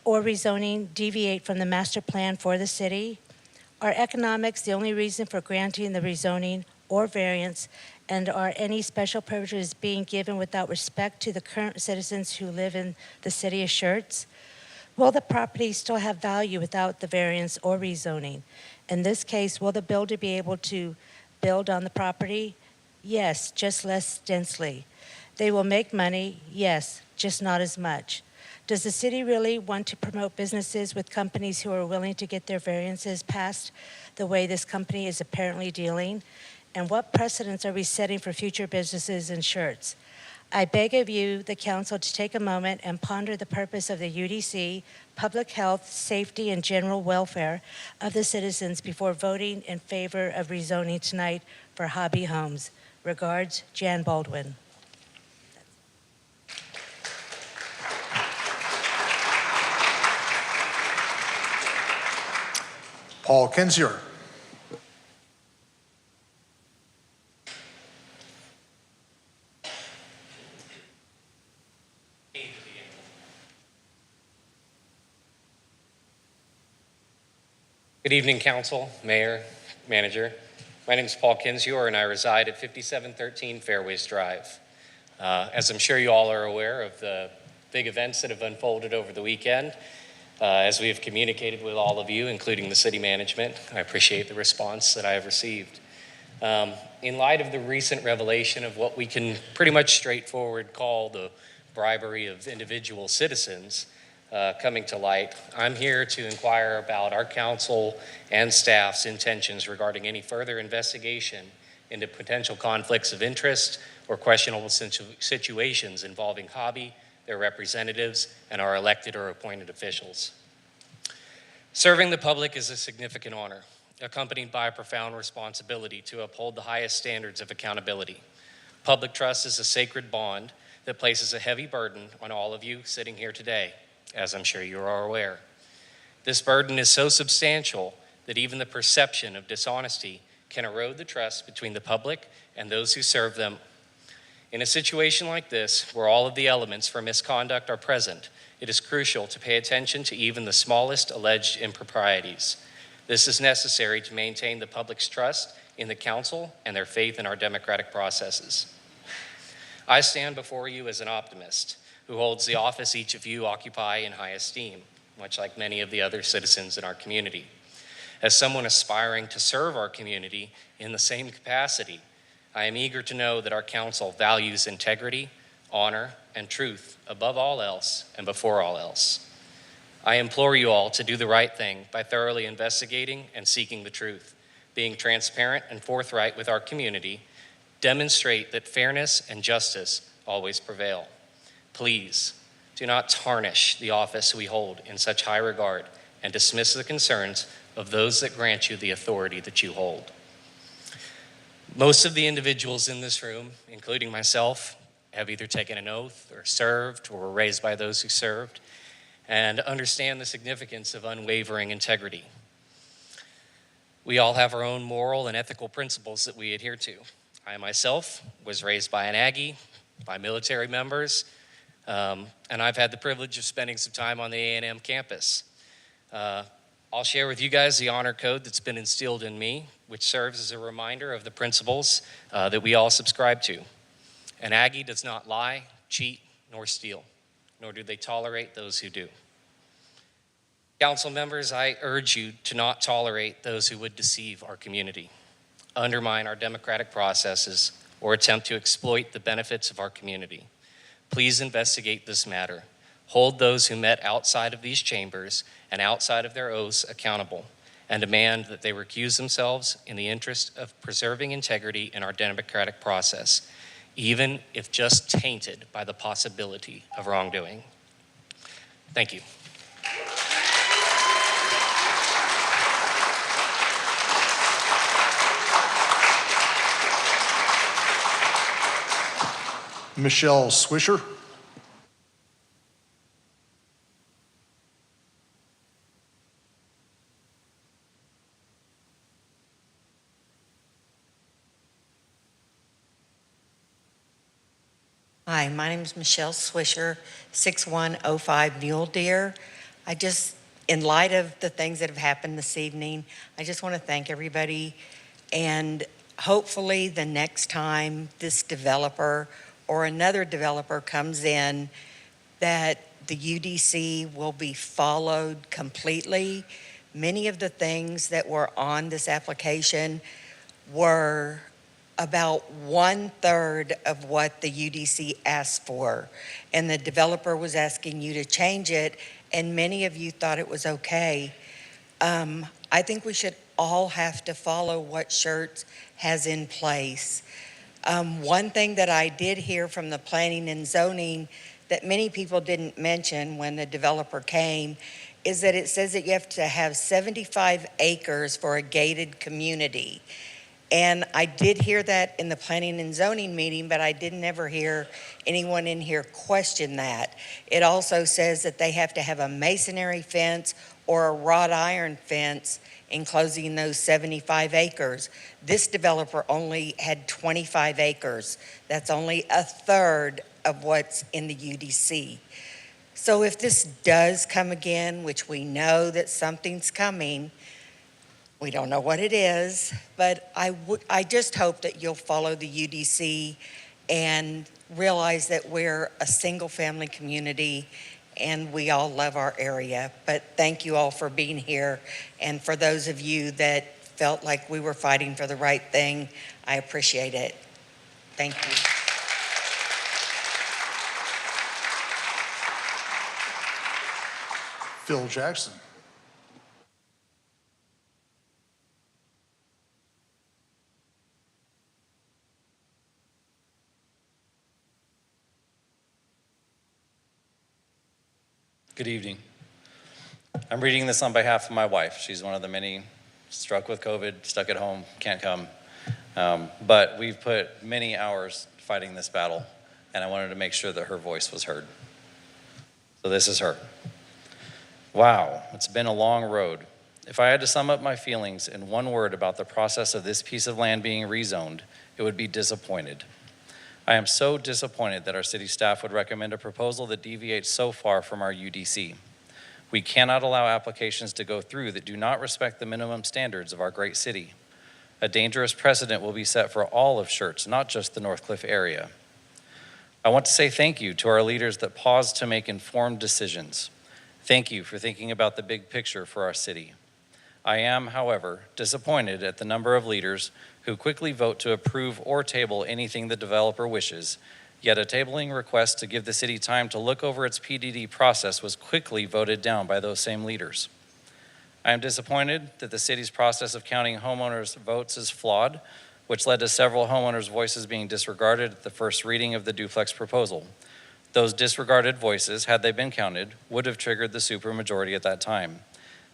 S9: or rezoning deviate from the master plan for the city? Are economics the only reason for granting the rezoning or variance, and are any special privileges being given without respect to the current citizens who live in the city of Schertz? Will the property still have value without the variance or rezoning? In this case, will the builder be able to build on the property? Yes, just less densely. They will make money, yes, just not as much. Does the city really want to promote businesses with companies who are willing to get their variances passed the way this company is apparently dealing? And what precedents are we setting for future businesses in Schertz? I beg of you, the council, to take a moment and ponder the purpose of the UDC, public health, safety, and general welfare of the citizens before voting in favor of rezoning tonight for hobby homes. Regards, Jan Baldwin.
S17: Paul Kinzier.
S11: Good evening, Council, Mayor, Manager. My name is Paul Kinzier, and I reside at 5713 Fairways Drive. As I'm sure you all are aware of the big events that have unfolded over the weekend, as we have communicated with all of you, including the city management, I appreciate the response that I have received. In light of the recent revelation of what we can pretty much straightforward call the bribery of individual citizens, coming to light, I'm here to inquire about our council and staff's intentions regarding any further investigation into potential conflicts of interest or questionable situations involving hobby, their representatives, and our elected or appointed officials. Serving the public is a significant honor, accompanied by a profound responsibility to uphold the highest standards of accountability. Public trust is a sacred bond that places a heavy burden on all of you sitting here today, as I'm sure you are aware. This burden is so substantial that even the perception of dishonesty can erode the trust between the public and those who serve them. In a situation like this, where all of the elements for misconduct are present, it is crucial to pay attention to even the smallest alleged improprieties. This is necessary to maintain the public's trust in the council and their faith in our democratic processes. I stand before you as an optimist who holds the office each of you occupy in high esteem, much like many of the other citizens in our community. As someone aspiring to serve our community in the same capacity, I am eager to know that our council values integrity, honor, and truth above all else and before all else. I implore you all to do the right thing by thoroughly investigating and seeking the truth, being transparent and forthright with our community, demonstrate that fairness and justice always prevail. Please do not tarnish the office we hold in such high regard and dismiss the concerns of those that grant you the authority that you hold. Most of the individuals in this room, including myself, have either taken an oath or served or were raised by those who served and understand the significance of unwavering integrity. We all have our own moral and ethical principles that we adhere to. I myself was raised by an Aggie, by military members, and I've had the privilege of spending some time on the A&M campus. I'll share with you guys the honor code that's been instilled in me, which serves as a reminder of the principles that we all subscribe to. An Aggie does not lie, cheat, nor steal, nor do they tolerate those who do. Council members, I urge you to not tolerate those who would deceive our community, undermine our democratic processes, or attempt to exploit the benefits of our community. Please investigate this matter. hold those who met outside of these chambers and outside of their oaths accountable, and demand that they recuse themselves in the interest of preserving integrity in our democratic process, even if just tainted by the possibility of wrongdoing. Thank you.
S17: Michelle Swisher.
S3: Hi, my name is Michelle Swisher, 6105 Mule Deer. In light of the things that have happened this evening, I just want to thank everybody, and hopefully the next time this developer or another developer comes in, that the UDC will be followed completely. Many of the things that were on this application were about 1/3 of what the UDC asked for. And the developer was asking you to change it, and many of you thought it was okay. I think we should all have to follow what Schertz has in place. One thing that I did hear from the planning and zoning that many people didn't mention when the developer came is that it says that you have to have 75 acres for a gated community. And I did hear that in the planning and zoning meeting, but I didn't ever hear anyone in here question that. It also says that they have to have a masonry fence or a wrought iron fence enclosing those 75 acres. This developer only had 25 acres. That's only 1/3 of what's in the UDC. So if this does come again, which we know that something's coming, we don't know what it is, but I just hope that you'll follow the UDC and realize that we're a single-family community and we all love our area. But thank you all for being here. And for those of you that felt like we were fighting for the right thing, I appreciate it. Thank you.
S17: Phil Jackson.
S13: Good evening. I'm reading this on behalf of my wife. She's one of the many struck with COVID, stuck at home, can't come. But we've put many hours fighting this battle, and I wanted to make sure that her voice was heard. So this is her. Wow, it's been a long road. If I had to sum up my feelings in one word about the process of this piece of land being rezoned, it would be disappointed. I am so disappointed that our city staff would recommend a proposal that deviates so far from our UDC. We cannot allow applications to go through that do not respect the minimum standards of our great city. A dangerous precedent will be set for all of Schertz, not just the North Cliff area. I want to say thank you to our leaders that paused to make informed decisions. Thank you for thinking about the big picture for our city. I am, however, disappointed at the number of leaders who quickly vote to approve or table anything the developer wishes, yet a tabling request to give the city time to look over its PDD process was quickly voted down by those same leaders. I am disappointed that the city's process of counting homeowners' votes is flawed, which led to several homeowners' voices being disregarded at the first reading of the duplex proposal. Those disregarded voices, had they been counted, would have triggered the supermajority at that time.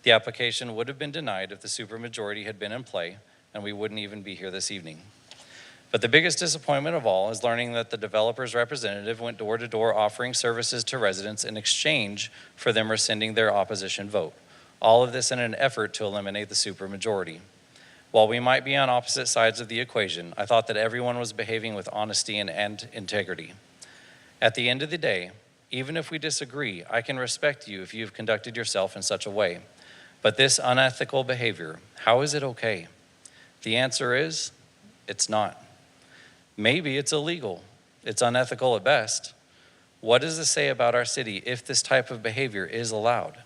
S13: The application would have been denied if the supermajority had been in play, and we wouldn't even be here this evening. But the biggest disappointment of all is learning that the developer's representative went door to door offering services to residents in exchange for them rescinding their opposition vote. All of this in an effort to eliminate the supermajority. While we might be on opposite sides of the equation, I thought that everyone was behaving with honesty and integrity. At the end of the day, even if we disagree, I can respect you if you've conducted yourself in such a way. But this unethical behavior, how is it okay? The answer is, it's not. Maybe it's illegal. It's unethical at best. What does this say about our city if this type of behavior is allowed?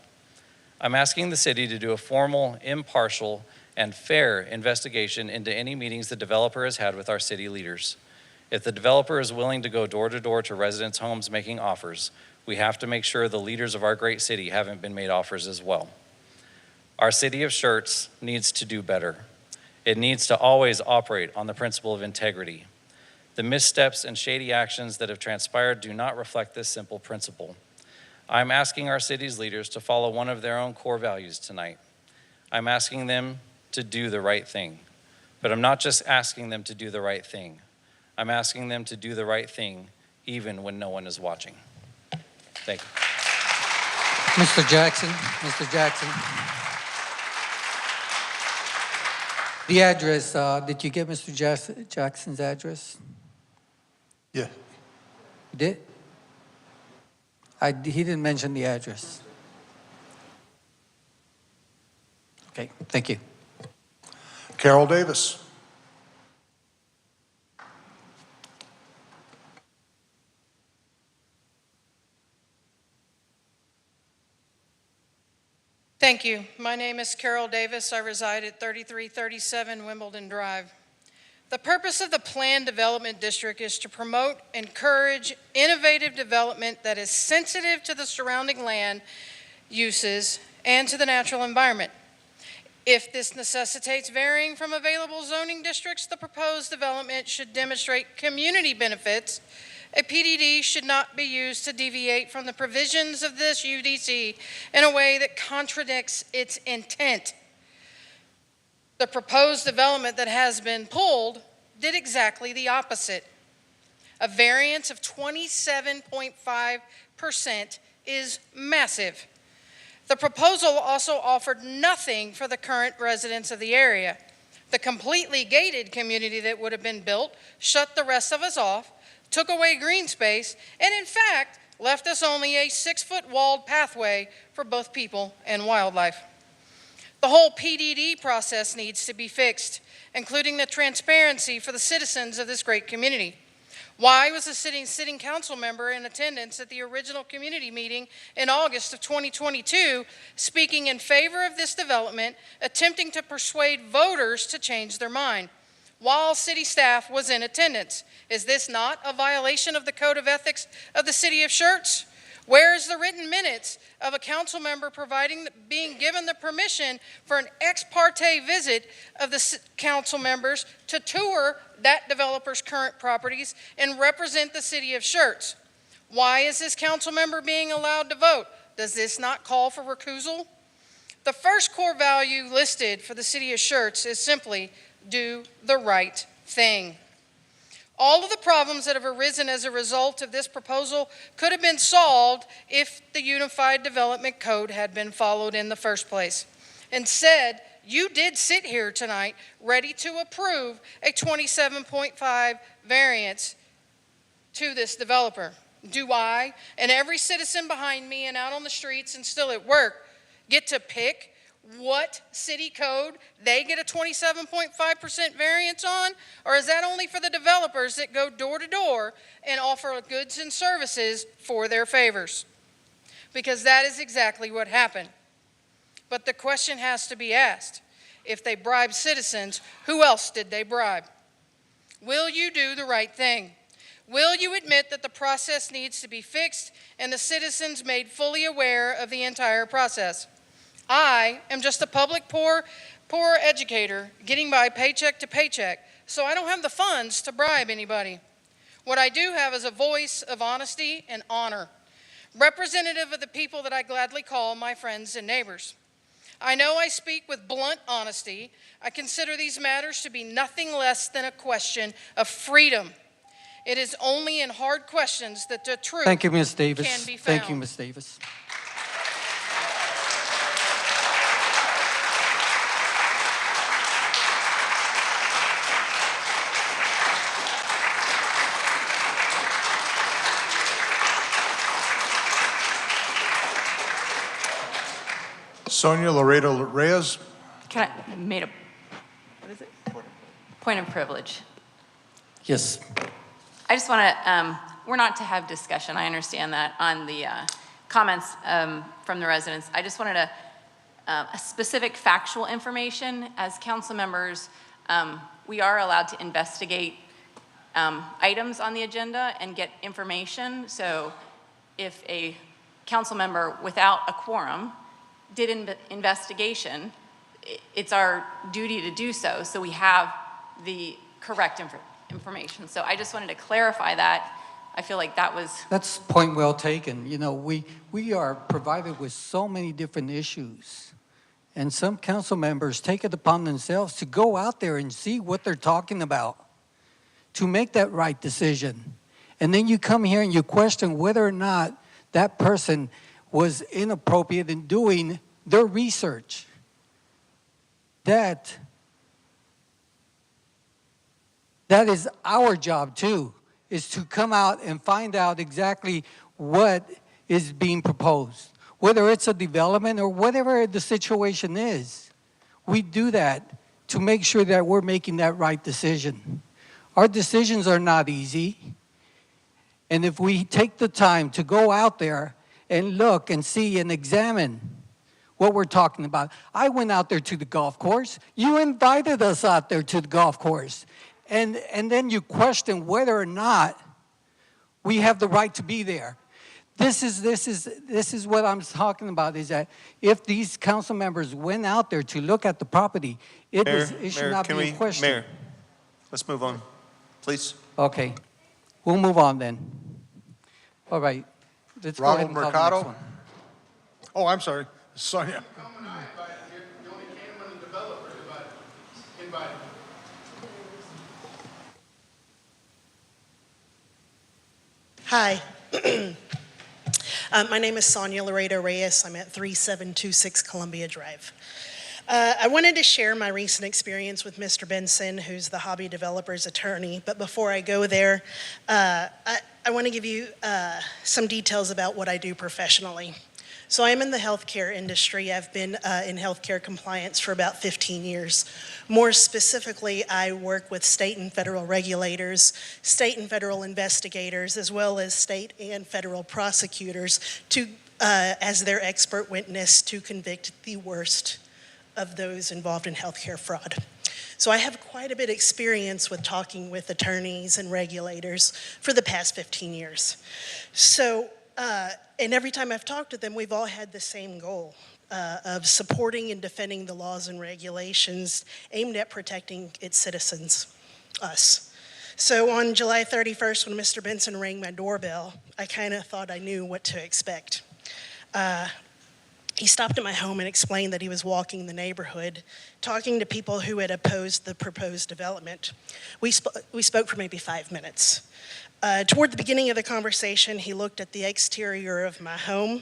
S13: I'm asking the city to do a formal, impartial, and fair investigation into any meetings the developer has had with our city leaders. If the developer is willing to go door to door to residents' homes making offers, we have to make sure the leaders of our great city haven't been made offers as well. Our city of Schertz needs to do better. It needs to always operate on the principle of integrity. The missteps and shady actions that have transpired do not reflect this simple principle. I'm asking our city's leaders to follow one of their own core values tonight. I'm asking them to do the right thing. But I'm not just asking them to do the right thing. I'm asking them to do the right thing even when no one is watching. Thank you.
S1: Mr. Jackson, Mr. Jackson. The address, did you get Mr. Jackson's address?
S17: Yeah.
S1: You did? He didn't mention the address. Okay, thank you.
S17: Carol Davis.
S10: Thank you. My name is Carol Davis. I reside at 3337 Wimbledon Drive. The purpose of the Planned Development District is to promote, encourage innovative development that is sensitive to the surrounding land uses and to the natural environment. If this necessitates varying from available zoning districts, the proposed development should demonstrate community benefits. A PDD should not be used to deviate from the provisions of this UDC in a way that contradicts its intent. The proposed development that has been pulled did exactly the opposite. A variance of 27.5% is massive. The proposal also offered nothing for the current residents of the area. The completely gated community that would have been built shut the rest of us off, took away green space, and in fact, left us only a 6-foot walled pathway for both people and wildlife. The whole PDD process needs to be fixed, including the transparency for the citizens of this great community. Why was a sitting council member in attendance at the original community meeting in August of 2022 speaking in favor of this development, attempting to persuade voters to change their mind, while city staff was in attendance? Is this not a violation of the Code of Ethics of the City of Schertz? Where is the written minutes of a council member being given the permission for an ex parte visit of the council members to tour that developer's current properties and represent the City of Schertz? Why is this council member being allowed to vote? Does this not call for recusal? The first core value listed for the City of Schertz is simply do the right thing. All of the problems that have arisen as a result of this proposal could have been solved if the Unified Development Code had been followed in the first place. Instead, you did sit here tonight ready to approve a 27.5 variance to this developer. Do I and every citizen behind me and out on the streets and still at work get to pick what city code they get a 27.5% variance on? Or is that only for the developers that go door to door and offer goods and services for their favors? Because that is exactly what happened. But the question has to be asked. If they bribed citizens, who else did they bribe? Will you do the right thing? Will you admit that the process needs to be fixed and the citizens made fully aware of the entire process? I am just a public poor educator getting by paycheck to paycheck, so I don't have the funds to bribe anybody. What I do have is a voice of honesty and honor, representative of the people that I gladly call my friends and neighbors. I know I speak with blunt honesty. I consider these matters to be nothing less than a question of freedom. It is only in hard questions that the truth
S1: Thank you, Ms. Davis.
S10: can be found.
S1: Thank you, Ms. Davis.
S17: Sonia Laredo Reyes.
S12: Can I made a, what is it? Point of privilege.
S1: Yes.
S12: I just want to, we're not to have discussion, I understand that, on the comments from the residents. I just wanted a specific factual information. As council members, we are allowed to investigate items on the agenda and get information. So if a council member without a quorum did an investigation, it's our duty to do so, so we have the correct information. So I just wanted to clarify that. I feel like that was...
S1: That's point well taken. You know, we are provided with so many different issues. And some council members take it upon themselves to go out there and see what they're talking about, to make that right decision. And then you come here and you question whether or not that person was inappropriate in doing their research. That is our job too, is to come out and find out exactly what is being proposed. Whether it's a development or whatever the situation is, we do that to make sure that we're making that right decision. Our decisions are not easy. And if we take the time to go out there and look and see and examine what we're talking about. I went out there to the golf course. You invited us out there to the golf course. And then you question whether or not we have the right to be there. This is what I'm talking about, is that if these council members went out there to look at the property, it should not be in question.
S14: Mayor, let's move on, please.
S1: Okay, we'll move on then. All right, let's go ahead and call the next one.
S17: Oh, I'm sorry. Sonia.
S15: Hi. My name is Sonia Laredo Reyes. I'm at 3726 Columbia Drive. I wanted to share my recent experience with Mr. Benson, who's the hobby developer's attorney. But before I go there, I want to give you some details about what I do professionally. So I'm in the healthcare industry. I've been in healthcare compliance for about 15 years. More specifically, I work with state and federal regulators, state and federal investigators, as well as state and federal prosecutors to, as their expert witness to convict the worst of those involved in healthcare fraud. So I have quite a bit of experience with talking with attorneys and regulators for the past 15 years. So, and every time I've talked to them, we've all had the same goal of supporting and defending the laws and regulations aimed at protecting its citizens, us. So on July 31st, when Mr. Benson rang my doorbell, I kind of thought I knew what to expect. He stopped at my home and explained that he was walking the neighborhood, talking to people who had opposed the proposed development. We spoke for maybe 5 minutes. Toward the beginning of the conversation, he looked at the exterior of my home.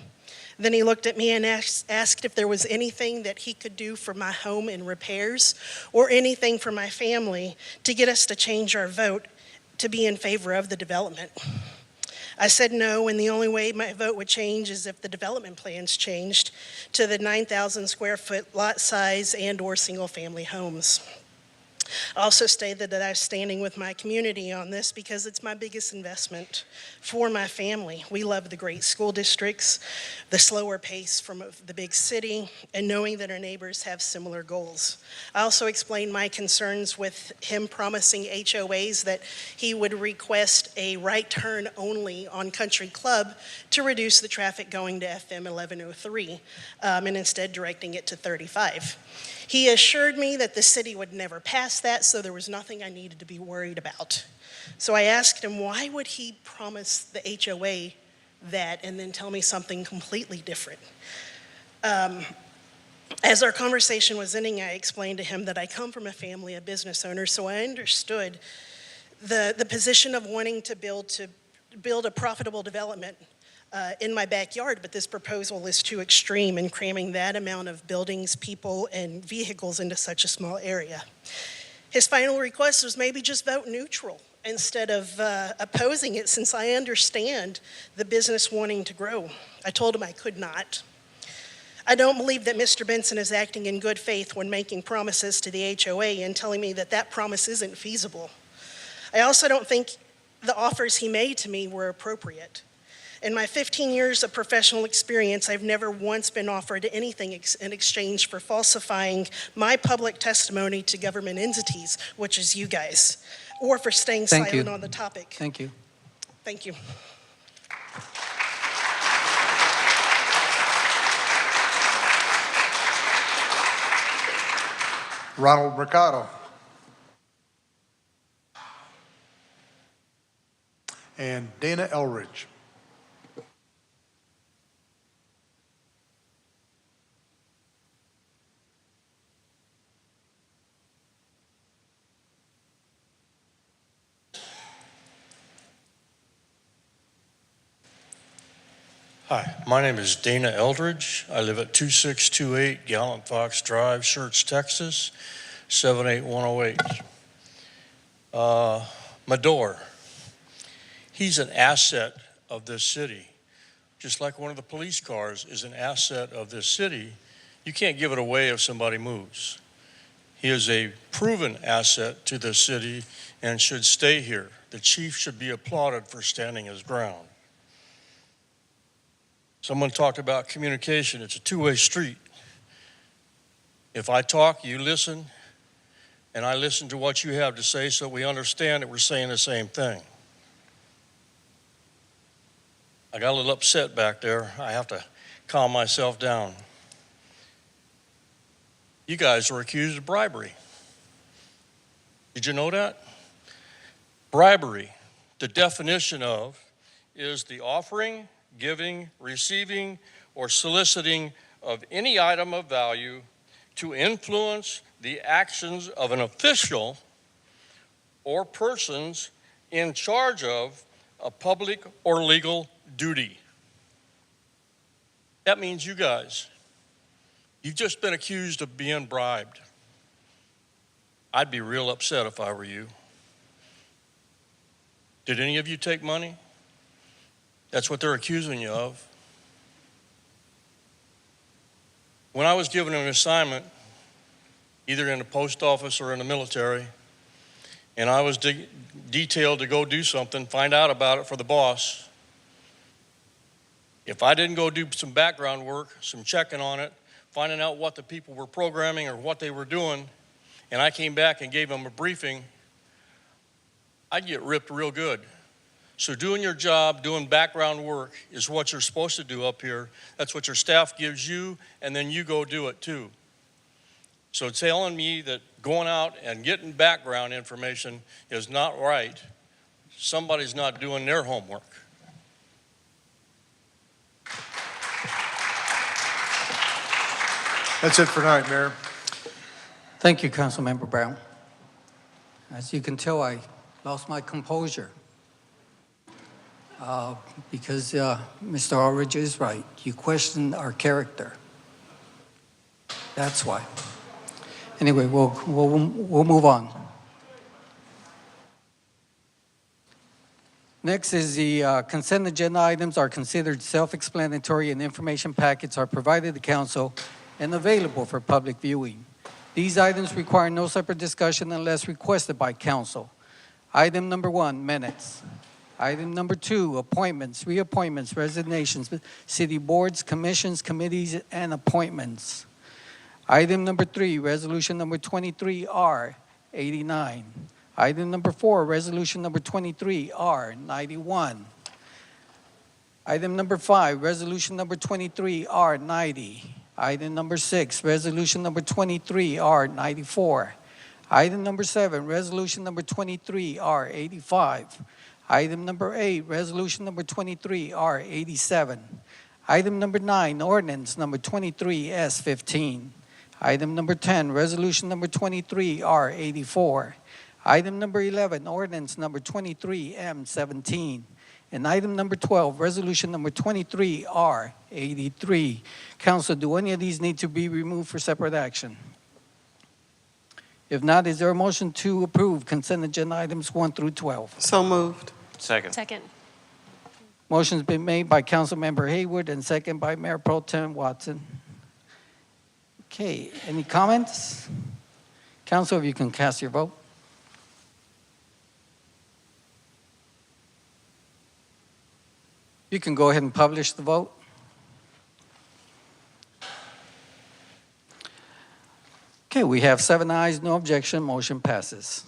S15: Then he looked at me and asked if there was anything that he could do for my home in repairs or anything for my family to get us to change our vote to be in favor of the development. I said no, and the only way my vote would change is if the development plans changed to the 9,000 square foot lot size and or single family homes. I also stated that I was standing with my community on this because it's my biggest investment for my family. We love the great school districts, the slower pace from the big city, and knowing that our neighbors have similar goals. I also explained my concerns with him promising HOAs that he would request a right turn only on Country Club to reduce the traffic going to FM 1103, and instead directing it to 35. He assured me that the city would never pass that, so there was nothing I needed to be worried about. So I asked him, why would he promise the HOA that and then tell me something completely different? As our conversation was ending, I explained to him that I come from a family of business owners, so I understood the position of wanting to build a profitable development in my backyard, but this proposal is too extreme in cramming that amount of buildings, people, and vehicles into such a small area. His final request was maybe just vote neutral instead of opposing it, since I understand the business wanting to grow. I told him I could not. I don't believe that Mr. Benson is acting in good faith when making promises to the HOA and telling me that that promise isn't feasible. I also don't think the offers he made to me were appropriate. In my 15 years of professional experience, I've never once been offered anything in exchange for falsifying my public testimony to government entities, which is you guys, or for staying silent on the topic.
S1: Thank you.
S15: Thank you.
S17: Ronald Mercado. And Dana Elridge.
S16: Hi, my name is Dana Eldridge. I live at 2628 Gallant Fox Drive, Schertz, Texas, 78108. Mador, he's an asset of this city. Just like one of the police cars is an asset of this city, you can't give it away if somebody moves. He is a proven asset to this city and should stay here. The chief should be applauded for standing his ground. Someone talked about communication. It's a two-way street. If I talk, you listen, and I listen to what you have to say so we understand that we're saying the same thing. I got a little upset back there. I have to calm myself down. You guys were accused of bribery. Did you know that? Bribery, the definition of, is the offering, giving, receiving, or soliciting of any item of value to influence the actions of an official or persons in charge of a public or legal duty. That means you guys, you've just been accused of being bribed. I'd be real upset if I were you. Did any of you take money? That's what they're accusing you of. When I was given an assignment, either in the post office or in the military, and I was detailed to go do something, find out about it for the boss, if I didn't go do some background work, some checking on it, finding out what the people were programming or what they were doing, and I came back and gave them a briefing, I'd get ripped real good. So doing your job, doing background work is what you're supposed to do up here. That's what your staff gives you, and then you go do it too. So telling me that going out and getting background information is not right, somebody's not doing their homework.
S17: That's it for tonight, Mayor.
S1: Thank you, Councilmember Brown. As you can tell, I lost my composure. Because Mr. Aldridge is right. You question our character. That's why. Anyway, we'll move on. Next is the consent agenda items are considered self-explanatory and information packets are provided to council and available for public viewing. These items require no separate discussion unless requested by council. Item number 1, minutes. Item number 2, appointments, reappointments, resignations, city boards, commissions, committees, and appointments. Item number 3, resolution number 23R89. Item number 4, resolution number 23R91. Item number 5, resolution number 23R90. Item number 6, resolution number 23R94. Item number 7, resolution number 23R85. Item number 8, resolution number 23R87. Item number 9, ordinance number 23S15. Item number 10, resolution number 23R84. Item number 11, ordinance number 23M17. And item number 12, resolution number 23R83. Council, do any of these need to be removed for separate action? If not, is there a motion to approve consent agenda items 1 through 12?
S18: So moved.
S23: Second.
S12: Second.
S1: Motion's been made by Councilmember Haywood and second by Mayor Pro Tem Watson. Okay, any comments? Council, if you can cast your vote. You can go ahead and publish the vote. Okay, we have 7 ayes, no objection, motion passes.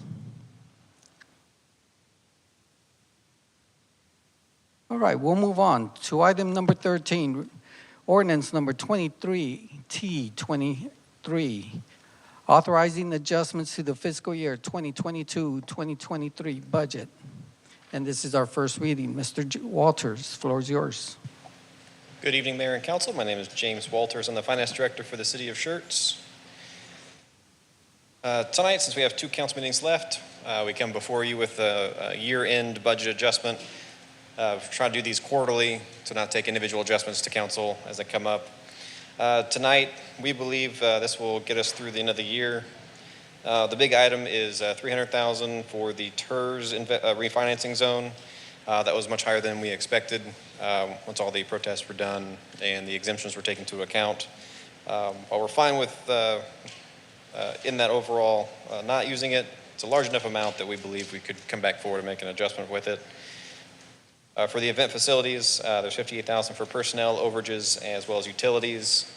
S1: All right, we'll move on to item number 13, ordinance number 23T23, authorizing adjustments to the fiscal year 2022-2023 budget. And this is our first reading. Mr. Walters, floor is yours.
S18: Good evening, Mayor and Council. My name is James Walters. I'm the Finance Director for the City of Schertz. Tonight, since we have 2 council meetings left, we come before you with a year-end budget adjustment. Try to do these quarterly to not take individual adjustments to council as they come up. Tonight, we believe this will get us through the end of the year. The big item is $300,000 for the TERS refinancing zone. That was much higher than we expected once all the protests were done and the exemptions were taken into account. While we're fine with in that overall not using it, it's a large enough amount that we believe we could come back forward and make an adjustment with it. For the event facilities, there's $58,000 for personnel, overages, as well as utilities.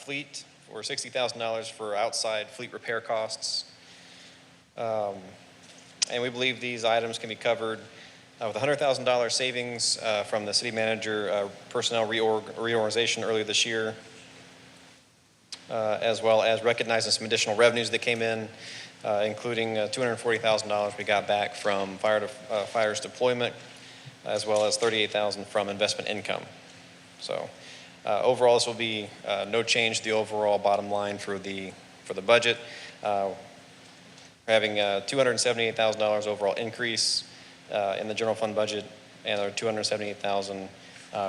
S18: Fleet, for $60,000 for outside fleet repair costs. And we believe these items can be covered with $100,000 savings from the city manager personnel reorganization earlier this year, as well as recognizing some additional revenues that came in, including $240,000 we got back from fire's deployment, as well as $38,000 from investment income. So overall, this will be no change to the overall bottom line for the budget. We're having $278,000 overall increase in the general fund budget, and our $278,000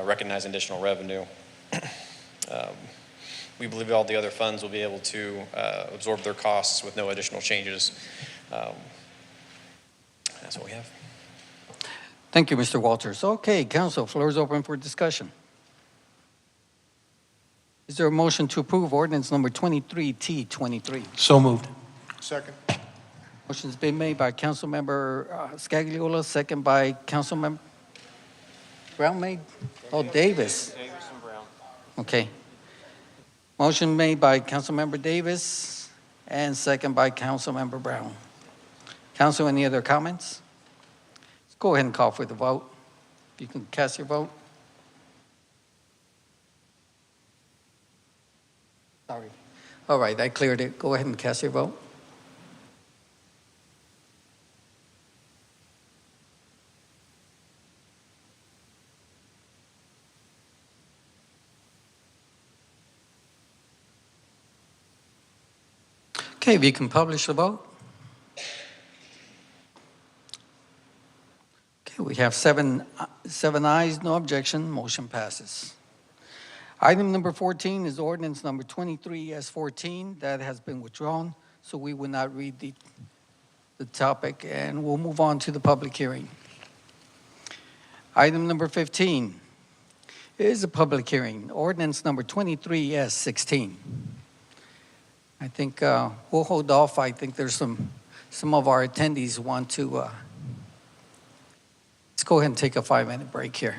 S18: recognizing additional revenue. We believe all the other funds will be able to absorb their costs with no additional changes. That's what we have.
S1: Thank you, Mr. Walters. Okay, council, floor is open for discussion. Is there a motion to approve ordinance number 23T23?
S14: So moved.
S17: Second.
S1: Motion's been made by Councilmember Scagliola, second by Councilmember Brown made? Oh, Davis.
S18: Davis and Brown.
S1: Okay. Motion made by Councilmember Davis and second by Councilmember Brown. Council, any other comments? Let's go ahead and call for the vote. If you can cast your vote. Sorry. All right, I cleared it. Go ahead and cast your vote. Okay, if you can publish the vote. Okay, we have seven ayes, no objection, motion passes. Item number 14 is ordinance number 23S14. That has been withdrawn, so we will not read the topic, and we'll move on to the public hearing. Item number 15 is a public hearing, ordinance number 23S16. I think we'll hold off. I think there's some of our attendees want to, let's go ahead and take a 5-minute break here.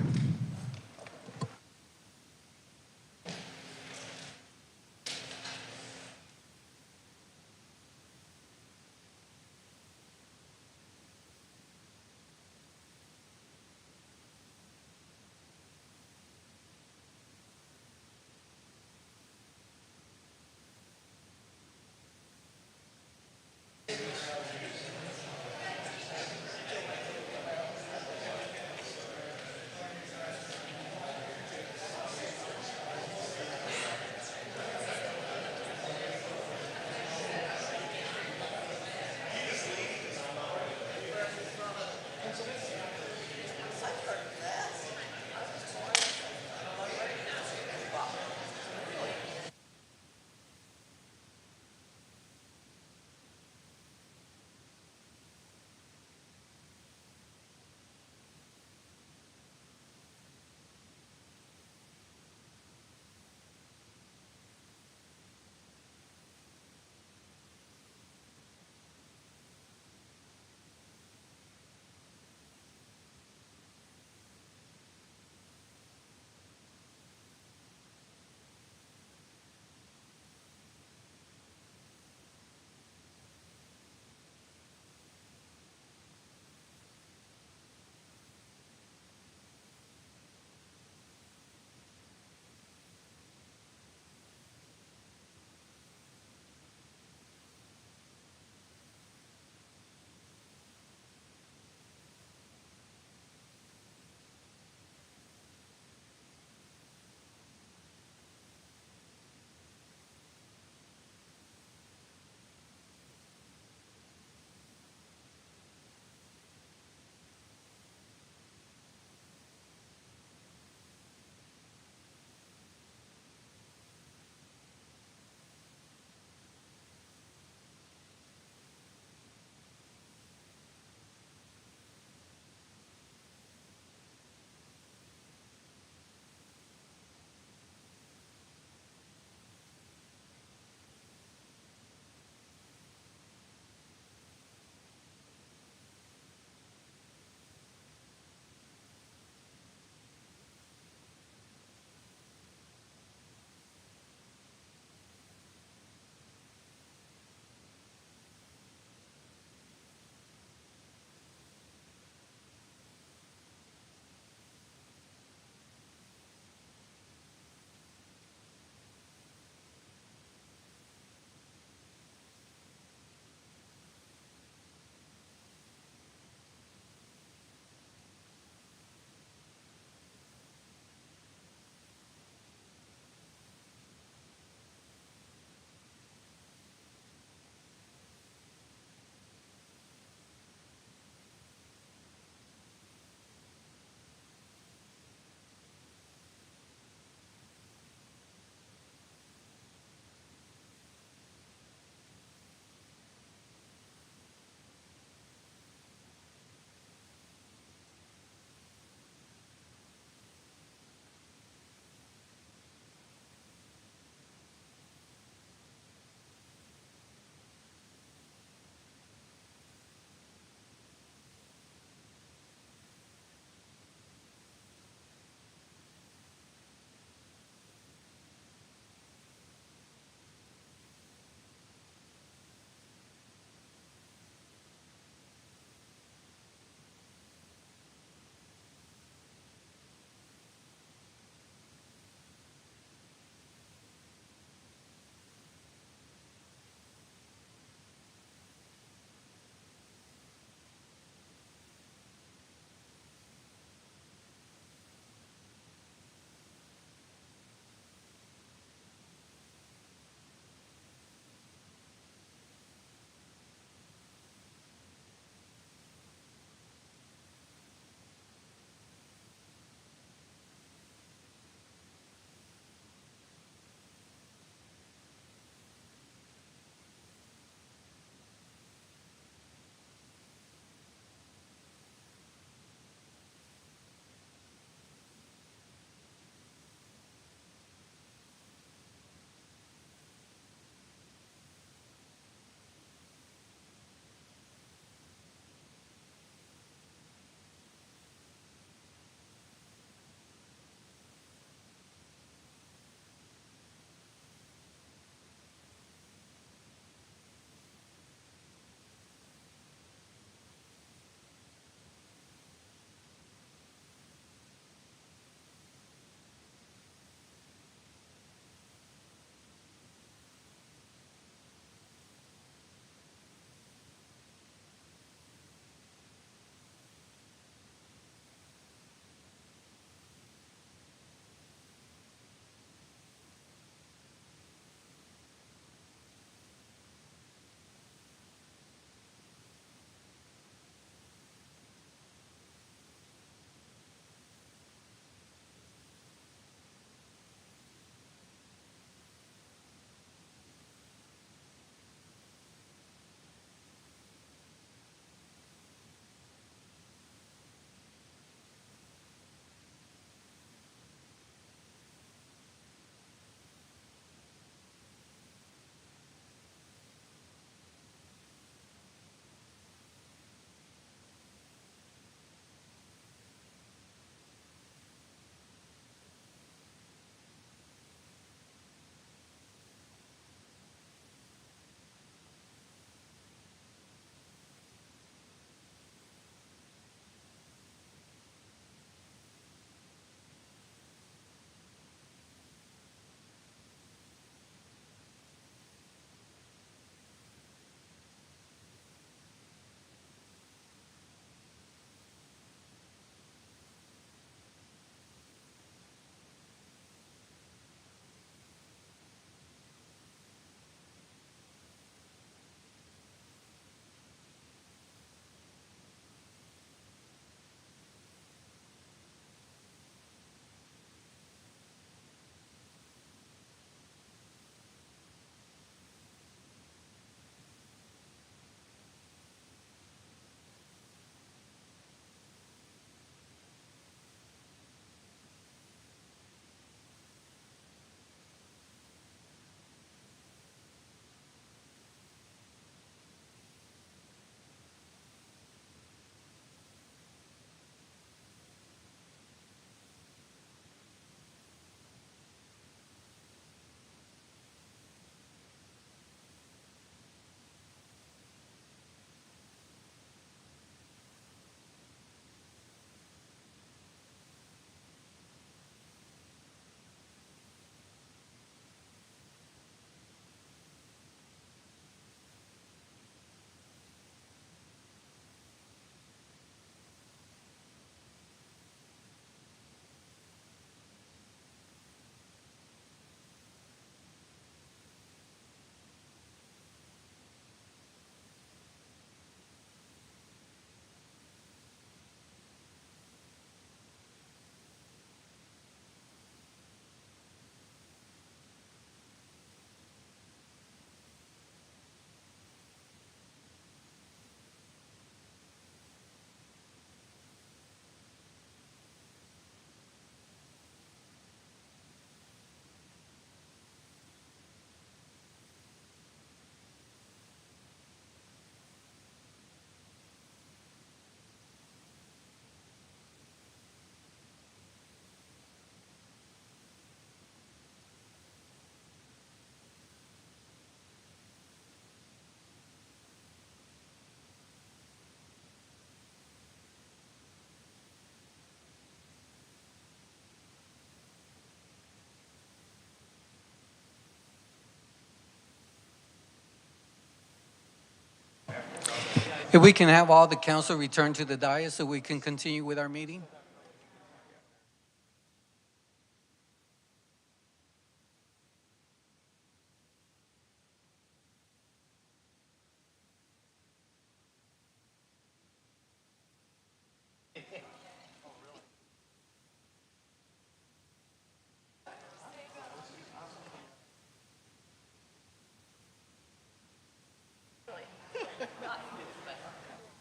S1: If we can have all the council return to the dais so we can continue with our meeting.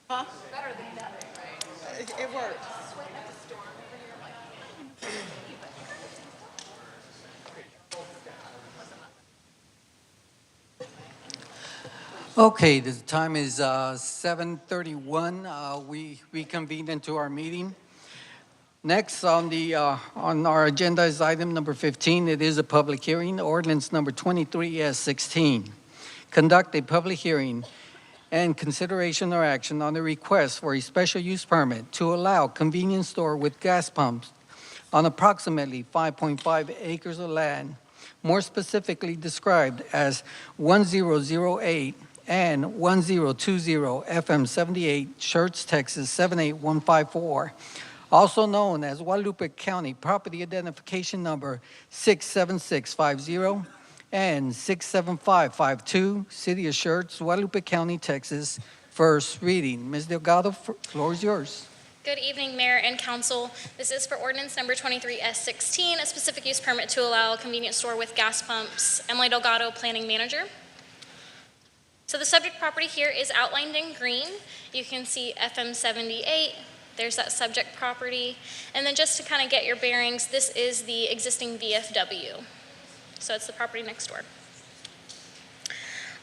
S10: Huh? Better than nothing, right? It works.
S1: Okay, the time is 7:31. We reconvened into our meeting. Next on our agenda is item number 15. It is a public hearing, ordinance number 23S16. Conduct a public hearing and consideration or action on the request for a special use permit to allow convenience store with gas pumps on approximately 5.5 acres of land, more specifically described as 1008 and 1020 FM 78, Schertz, Texas 78154, also known as Guadalupe County Property Identification Number 67650 and 67552, City of Schertz, Guadalupe County, Texas. First reading. Ms. Delgado, floor is yours.
S5: Good evening, Mayor and Council. This is for ordinance number 23S16, a specific use permit to allow a convenience store with gas pumps. Emily Delgado, Planning Manager. So the subject property here is outlined in green. You can see FM 78. There's that subject property. And then just to kind of get your bearings, this is the existing VFW. So it's the property next door.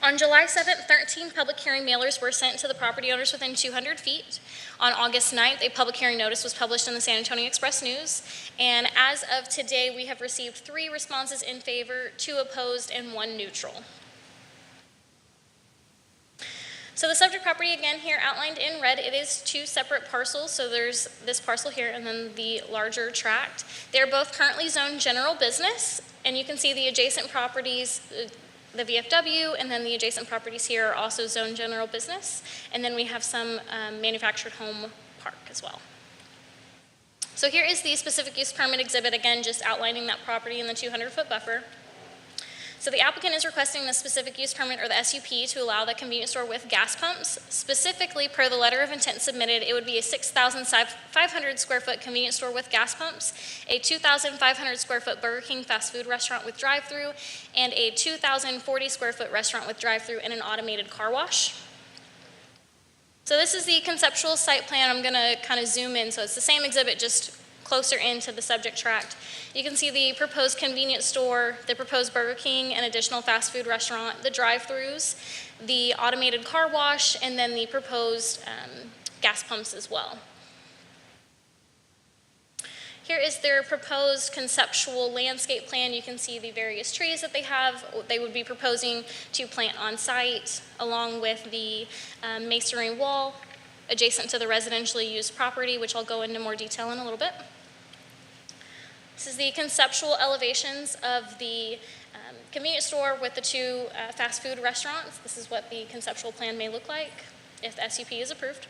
S5: On July 7th, 13 public hearing mailers were sent to the property owners within 200 feet. On August 9th, a public hearing notice was published in the San Antonio Express News. And as of today, we have received 3 responses in favor, 2 opposed, and 1 neutral. So the subject property, again, here outlined in red, it is 2 separate parcels. So there's this parcel here and then the larger tract. They're both currently zoned general business, and you can see the adjacent properties, the VFW, and then the adjacent properties here are also zoned general business. And then we have some manufactured home park as well. So here is the specific use permit exhibit, again, just outlining that property in the 200-foot buffer. So the applicant is requesting the specific use permit, or the SUP, to allow the convenience store with gas pumps. Specifically, per the letter of intent submitted, it would be a 6,500 square foot convenience store with gas pumps, a 2,500 square foot Burger King fast food restaurant with drive-through, and a 2,040 square foot restaurant with drive-through and an automated car wash. So this is the conceptual site plan. I'm gonna kind of zoom in. So it's the same exhibit, just closer into the subject tract. You can see the proposed convenience store, the proposed Burger King and additional fast food restaurant, the drive-throughs, the automated car wash, and then the proposed gas pumps as well. Here is their proposed conceptual landscape plan. You can see the various trees that they have. They would be proposing to plant on site, along with the masonry wall adjacent to the residentially used property, which I'll go into more detail in a little bit. This is the conceptual elevations of the convenience store with the 2 fast food restaurants. This is what the conceptual plan may look like if the SUP is approved.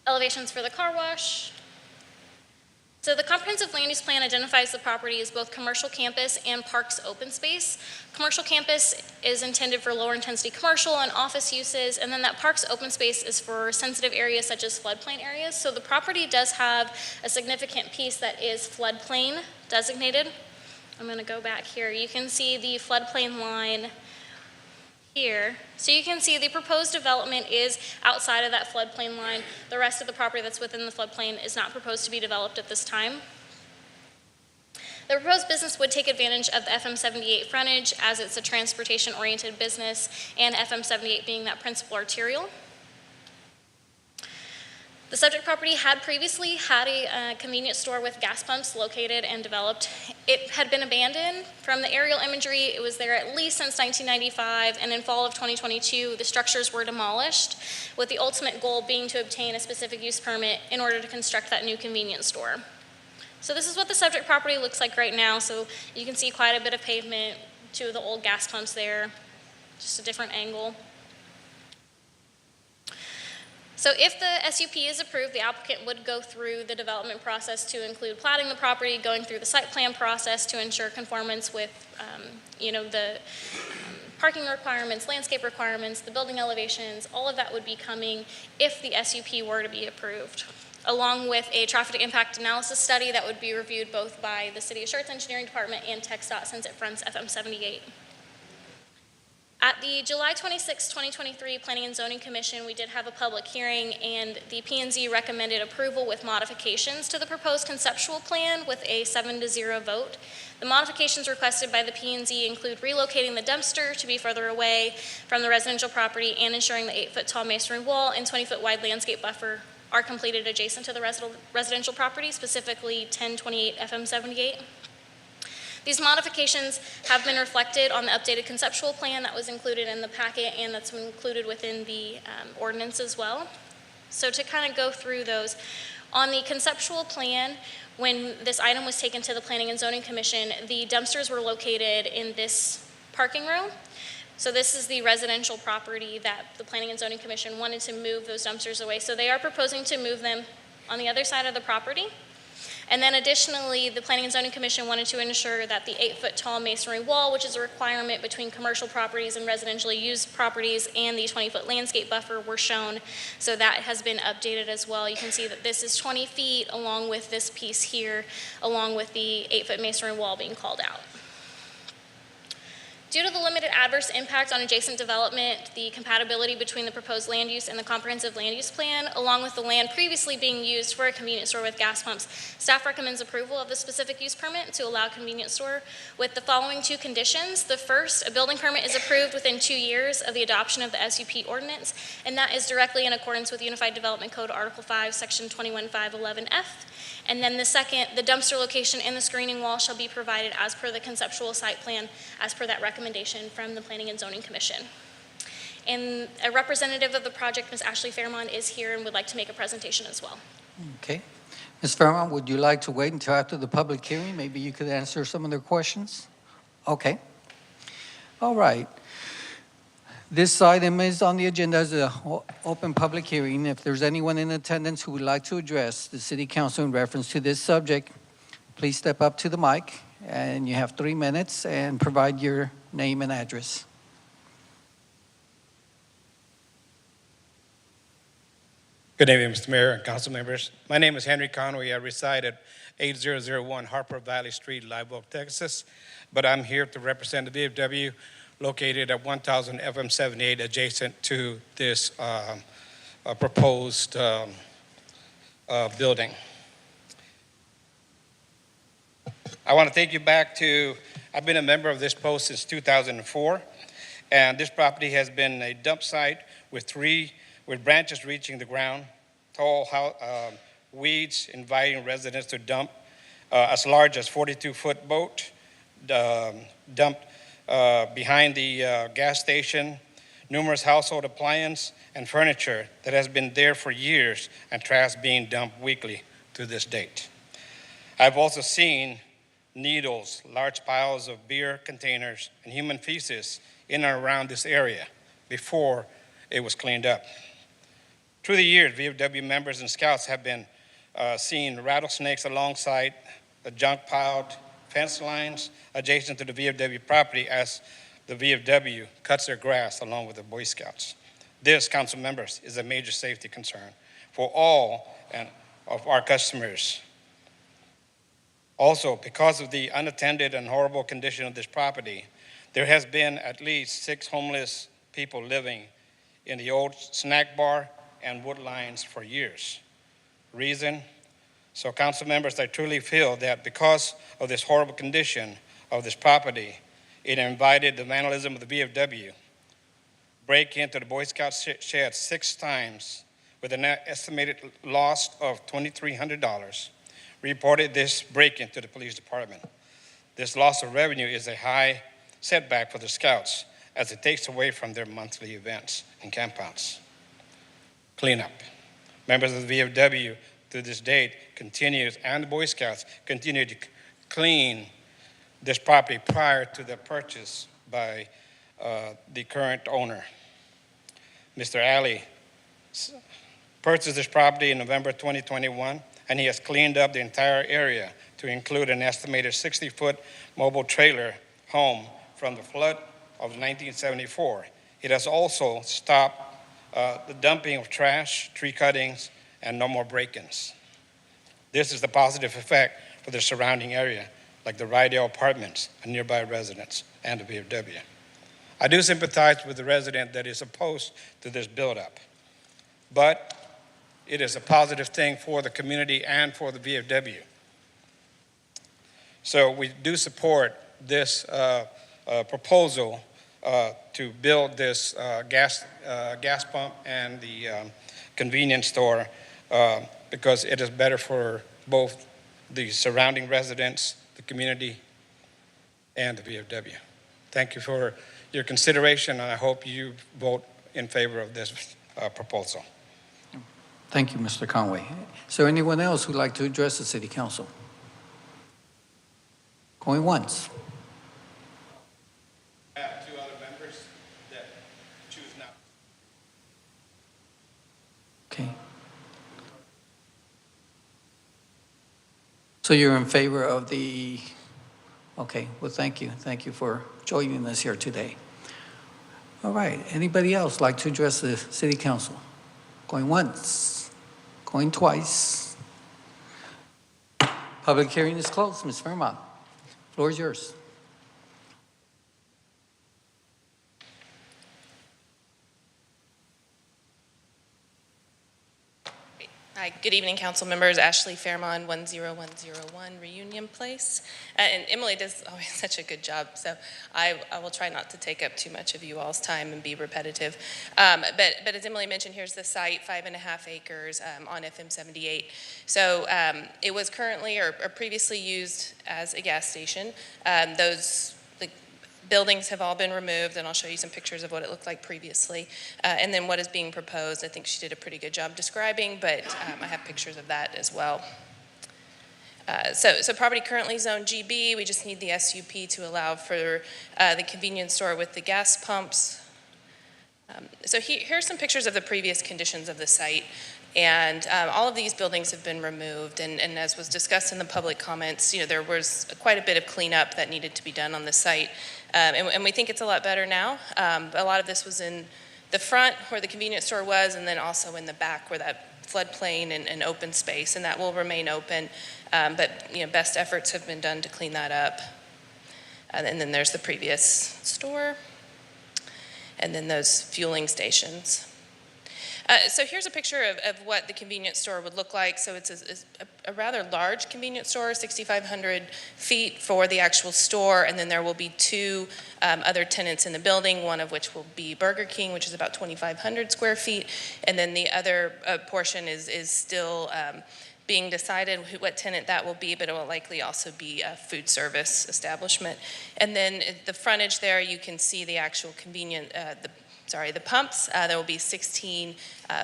S5: Elevations for the car wash. So the comprehensive land use plan identifies the property as both commercial campus and parks open space. Commercial campus is intended for lower intensity commercial and office uses, and then that parks open space is for sensitive areas such as floodplain areas. So the property does have a significant piece that is floodplain designated. I'm going to go back here. You can see the floodplain line here. So you can see the proposed development is outside of that floodplain line. The rest of the property that's within the floodplain is not proposed to be developed at this time. The proposed business would take advantage of the FM 78 frontage, as it's a transportation-oriented business, and FM 78 being that principal arterial. The subject property had previously had a convenience store with gas pumps located and developed. It had been abandoned. From the aerial imagery, it was there at least since 1995, and in fall of 2022, the structures were demolished, with the ultimate goal being to obtain a specific use permit in order to construct that new convenience store. So this is what the subject property looks like right now. So you can see quite a bit of pavement, 2 of the old gas pumps there, just a different angle. So if the SUP is approved, the applicant would go through the development process to include platting the property, going through the site plan process to ensure conformance with, the parking requirements, landscape requirements, the building elevations, all of that would be coming if the SUP were to be approved, along with a traffic impact analysis study that would be reviewed both by the City of Schertz Engineering Department and TxDOT since it fronts FM 78. At the July 26, 2023 Planning and Zoning Commission, we did have a public hearing, and the P&Z recommended approval with modifications to the proposed conceptual plan with a 7-0 vote. The modifications requested by the P&Z include relocating the dumpster to be further away from the residential property and ensuring the 8-foot tall masonry wall and 20-foot wide landscape buffer are completed adjacent to the residential property, specifically 1028 FM 78. These modifications have been reflected on the updated conceptual plan that was included in the packet and that's included within the ordinance as well. So to kind of go through those, on the conceptual plan, when this item was taken to the Planning and Zoning Commission, the dumpsters were located in this parking row. So this is the residential property that the Planning and Zoning Commission wanted to move those dumpsters away. So they are proposing to move them on the other side of the property. And then additionally, the Planning and Zoning Commission wanted to ensure that the 8-foot tall masonry wall, which is a requirement between commercial properties and residentially used properties, and the 20-foot landscape buffer were shown. So that has been updated as well. You can see that this is 20 feet along with this piece here, along with the 8-foot masonry wall being called out. Due to the limited adverse impact on adjacent development, the compatibility between the proposed land use and the comprehensive land use plan, along with the land previously being used for a convenience store with gas pumps, staff recommends approval of the specific use permit to allow convenience store with the following 2 conditions. The first, a building permit is approved within 2 years of the adoption of the SUP ordinance, and that is directly in accordance with Unified Development Code Article 5, Section 21511F. And then the second, the dumpster location and the screening wall shall be provided as per the conceptual site plan, as per that recommendation from the Planning and Zoning Commission. And a representative of the project, Ms. Ashley Fairmont, is here and would like to make a presentation as well.
S1: Okay. Ms. Fairmont, would you like to wait until after the public hearing? Maybe you could answer some of their questions? Okay. All right. This item is on the agenda as an open public hearing. If there's anyone in attendance who would like to address the City Council in reference to this subject, please step up to the mic, and you have 3 minutes and provide your name and address.
S19: Good evening, Mr. Mayor and council members. My name is Henry Conway. I reside at 8001 Harper Valley Street, Live Oak, Texas, but I'm here to represent the VFW located at 1000 FM 78 adjacent to this proposed building. I want to take you back to, I've been a member of this post since 2004, and this property has been a dump site with branches reaching the ground, tall weeds inviting residents to dump as large as 42-foot boat, dumped behind the gas station, numerous household appliances and furniture that has been there for years, and trash being dumped weekly to this date. I've also seen needles, large piles of beer containers, and human feces in and around this area before it was cleaned up. Through the years, VFW members and scouts have been seeing rattlesnakes alongside the junk piled fence lines adjacent to the VFW property as the VFW cuts their grass along with the Boy Scouts. This, council members, is a major safety concern for all of our customers. Also, because of the unattended and horrible condition of this property, there has been at least 6 homeless people living in the old snack bar and wood lines for years. Reason? So council members, I truly feel that because of this horrible condition of this property, it invited the vandalism of the VFW, break into the Boy Scout shed 6 times with an estimated loss of $2,300, reported this break-in to the police department. This loss of revenue is a high setback for the Scouts as it takes away from their monthly events and campouts. Cleanup. Members of the VFW to this date continues, and the Boy Scouts continue to clean this property prior to the purchase by the current owner, Mr. Ali purchased this property in November 2021, and he has cleaned up the entire area to include an estimated 60-foot mobile trailer home from the flood of 1974. It has also stopped the dumping of trash, tree cuttings, and no more break-ins. This is the positive effect for the surrounding area, like the Rydell Apartments and nearby residents and the VFW. I do sympathize with the resident that is opposed to this buildup, but it is a positive thing for the community and for the VFW. So we do support this proposal to build this gas pump and the convenience store because it is better for both the surrounding residents, the community, and the VFW. Thank you for your consideration, and I hope you vote in favor of this proposal.
S1: Thank you, Mr. Conway. Is there anyone else who'd like to address the City Council? Going once.
S19: I have two other members that choose not.
S1: Okay. So you're in favor of the, okay, well, thank you. Thank you for joining us here today. All right, anybody else like to address the City Council? Going once, going twice. Public hearing is closed. Ms. Fairmont, floor is yours.
S20: Hi, good evening, council members. Ashley Fairmont, 10101 Reunion Place. And Emily does always such a good job, so I will try not to take up too much of you all's time and be repetitive. But as Emily mentioned, here's the site, 5.5 acres on FM 78. So it was currently or previously used as a gas station. Those buildings have all been removed, and I'll show you some pictures of what it looked like previously. And then what is being proposed, I think she did a pretty good job describing, but I have pictures of that as well. So property currently zoned GB. We just need the SUP to allow for the convenience store with the gas pumps. So here's some pictures of the previous conditions of the site. And all of these buildings have been removed, and as was discussed in the public comments, there was quite a bit of cleanup that needed to be done on the site. And we think it's a lot better now. A lot of this was in the front where the convenience store was, and then also in the back where that floodplain and open space, and that will remain open. But best efforts have been done to clean that up. And then there's the previous store, and then those fueling stations. So here's a picture of what the convenience store would look like. So it's a rather large convenience store, 6,500 feet for the actual store, and then there will be two other tenants in the building, one of which will be Burger King, which is about 2,500 square feet, and then the other portion is still being decided what tenant that will be, but it will likely also be a food service establishment. And then the frontage there, you can see the actual the pumps. There will be 16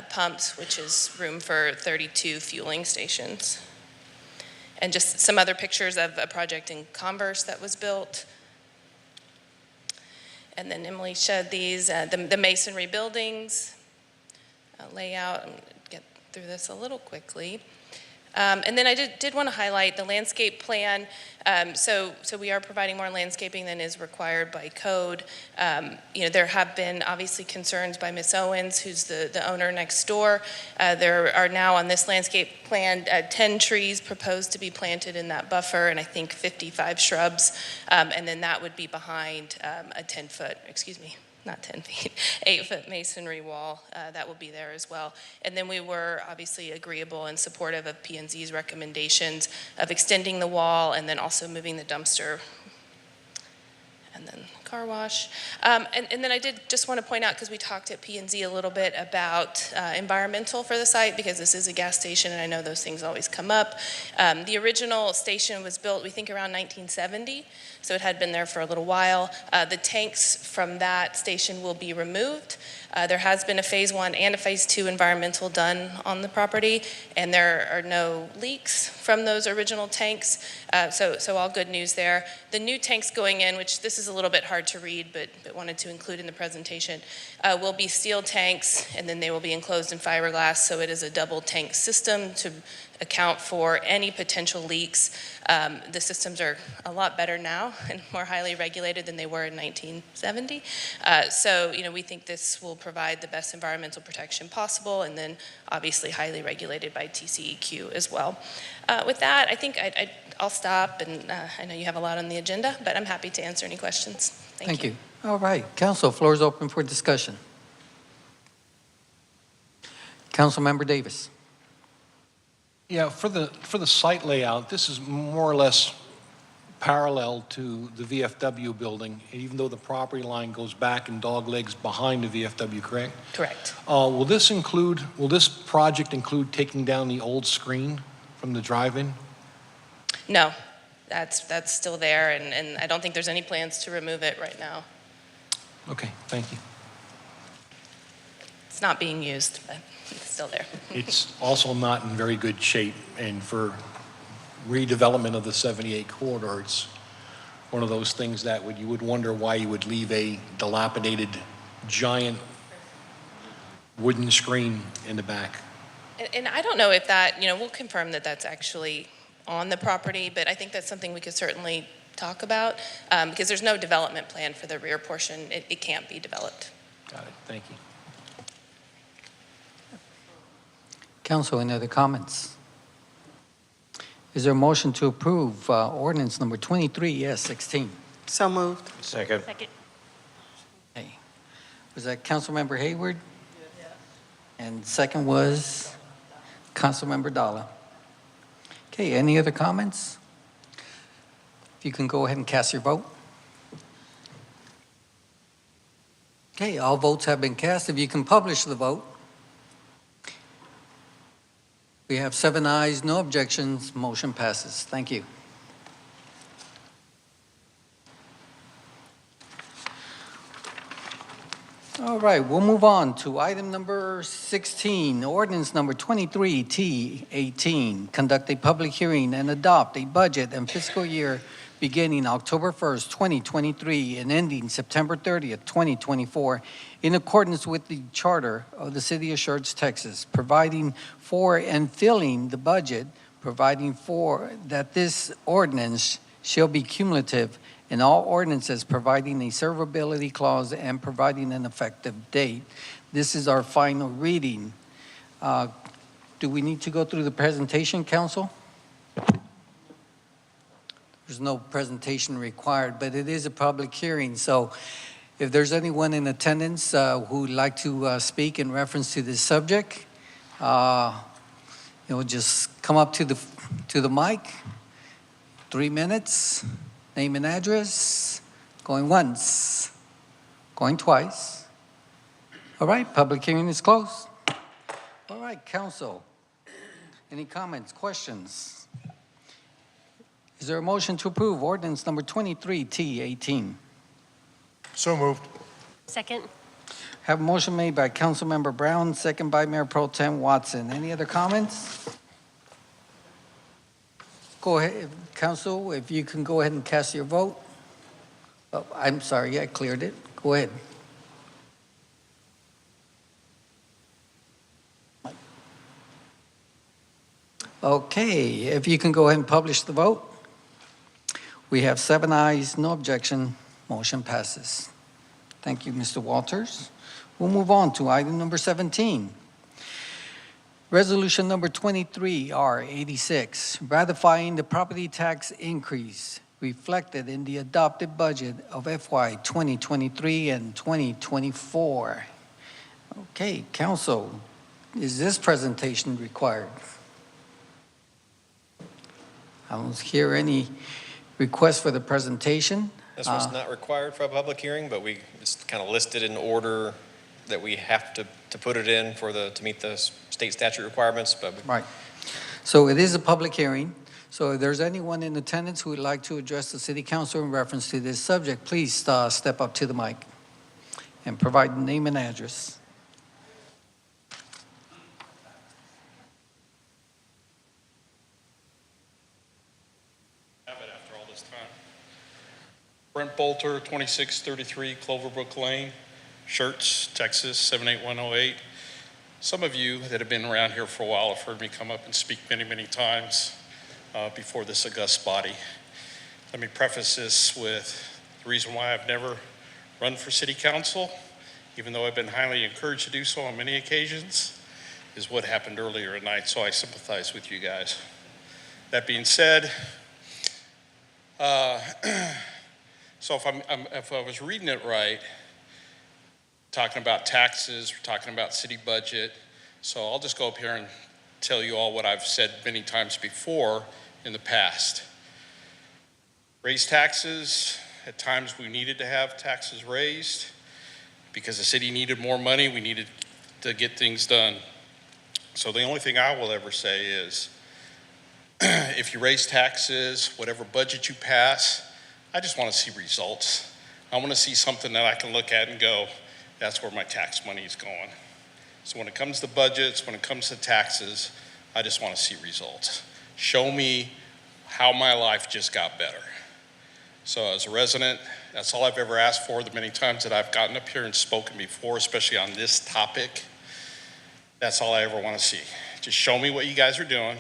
S20: pumps, which is room for 32 fueling stations. And just some other pictures of a project in Converse that was built. And then Emily showed these, the masonry buildings layout. I'm going to get through this a little quickly. And then I did want to highlight the landscape plan. So we are providing more landscaping than is required by code. There have been obviously concerns by Ms. Owens, who's the owner next door. There are now on this landscape plan 10 trees proposed to be planted in that buffer, and I think 55 shrubs. And then that would be behind a 8-foot masonry wall that will be there as well. And then we were obviously agreeable and supportive of P&Z's recommendations of extending the wall and then also moving the dumpster and then car wash. And then I did just want to point out, because we talked at P&Z a little bit about environmental for the site, because this is a gas station and I know those things always come up. The original station was built, we think, around 1970. So it had been there for a little while. The tanks from that station will be removed. There has been a phase 1 and a phase 2 environmental done on the property, and there are no leaks from those original tanks. So all good news there. The new tanks going in, which this is a little bit hard hard to read, but wanted to include in the presentation, will be steel tanks, and then they will be enclosed in fiberglass, so it is a double tank system to account for any potential leaks. The systems are a lot better now and more highly regulated than they were in 1970. So, we think this will provide the best environmental protection possible, and then obviously highly regulated by TCEQ as well. With that, I think I'll stop, and I know you have a lot on the agenda, but I'm happy to answer any questions. Thank you.
S1: All right, council, floor is open for discussion. Councilmember Davis.
S21: Yeah, for the site layout, this is more or less parallel to the VFW building, even though the property line goes back and dog legs behind the VFW, correct?
S20: Correct.
S21: Will this project include taking down the old screen from the drive-in?
S20: No, that's still there, and I don't think there's any plans to remove it right now.
S21: Okay, thank you.
S20: It's not being used, but it's still there.
S21: It's also not in very good shape, and for redevelopment of the 78 corridor, it's one of those things that you would wonder why you would leave a dilapidated giant wooden screen in the back.
S20: And I don't know if that, we'll confirm that that's actually on the property, but I think that's something we could certainly talk about because there's no development plan for the rear portion. It can't be developed.
S21: Got it, thank you.
S1: Council, any other comments? Is there a motion to approve ordinance number 23-16?
S22: So moved.
S14: Second.
S1: Hey, was that Councilmember Hayward? Yes. And second was Councilmember Dalla. Okay, any other comments? If you can go ahead and cast your vote. Okay, all votes have been cast. If you can publish the vote. We have 7 ayes, no objections, motion passes. Thank you. All right, we'll move on to item number 16, ordinance number 23T18. Conduct a public hearing and adopt a budget and fiscal year beginning October 1st, 2023 and ending September 30th, 2024 in accordance with the charter of the city of Schertz, Texas, providing for and filling the budget, providing for that this ordinance shall be cumulative in all ordinances, providing a servability clause and providing an effective date. This is our final reading. Do we need to go through the presentation, council? There's no presentation required, but it is a public hearing. So if there's anyone in attendance who would like to speak in reference to this subject, just come up to the mic. 3 minutes, name and address, going once, going twice. All right, public hearing is closed. All right, council, any comments, questions? Is there a motion to approve ordinance number 23T18?
S17: So moved.
S23: Second.
S1: Have a motion made by Councilmember Brown, second by Mayor Pro Tem Watson. Any other comments? Go ahead, council, if you can go ahead and cast your vote. Oh, I'm sorry, I cleared it. Go ahead. Okay, if you can go ahead and publish the vote. We have 7 ayes, no objection, motion passes. Thank you, Mr. Walters. We'll move on to item number 17. Resolution number 23R86, ratifying the property tax increase reflected in the adopted budget of FY 2023 and 2024. Okay, council, is this presentation required? I don't hear any request for the presentation.
S18: This one's not required for a public hearing, but it's kind of listed in order that we have to put it in to meet the state statute requirements.
S1: Right. So it is a public hearing. So if there's anyone in attendance who would like to address the city council in reference to this subject, please step up to the mic and provide name and address.
S2: Brent Bolter, 2633 Cloverbrook Lane, Schertz, Texas, 78108. Some of you that have been around here for a while have heard me come up and speak many, many times before this august body. Let me preface this with the reason why I've never run for city council, even though I've been highly encouraged to do so on many occasions, is what happened earlier at night, so I sympathize with you guys. That being said, so if I was reading it right, talking about taxes, we're talking about city budget, so I'll just go up here and tell you all what I've said many times before in the past. Raise taxes. At times we needed to have taxes raised because the city needed more money. We needed to get things done. So the only thing I will ever say is if you raise taxes, whatever budget you pass, I just want to see results. I want to see something that I can look at and go, that's where my tax money is going. So when it comes to budgets, when it comes to taxes, I just want to see results. Show me how my life just got better. So as a resident, that's all I've ever asked for. The many times that I've gotten up here and spoken before, especially on this topic, that's all I ever want to see. Just show me what you guys are doing.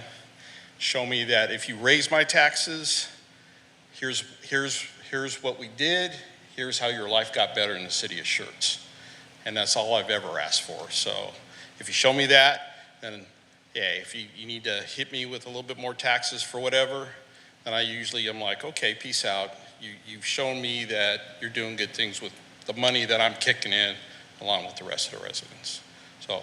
S2: Show me that if you raise my taxes, here's what we did. Here's how your life got better in the city of Schertz. And that's all I've ever asked for. So if you show me that, then yeah, if you need to hit me with a little bit more taxes for whatever, then I usually am like, okay, peace out. You've shown me that you're doing good things with the money that I'm kicking in along with the rest of the residents. So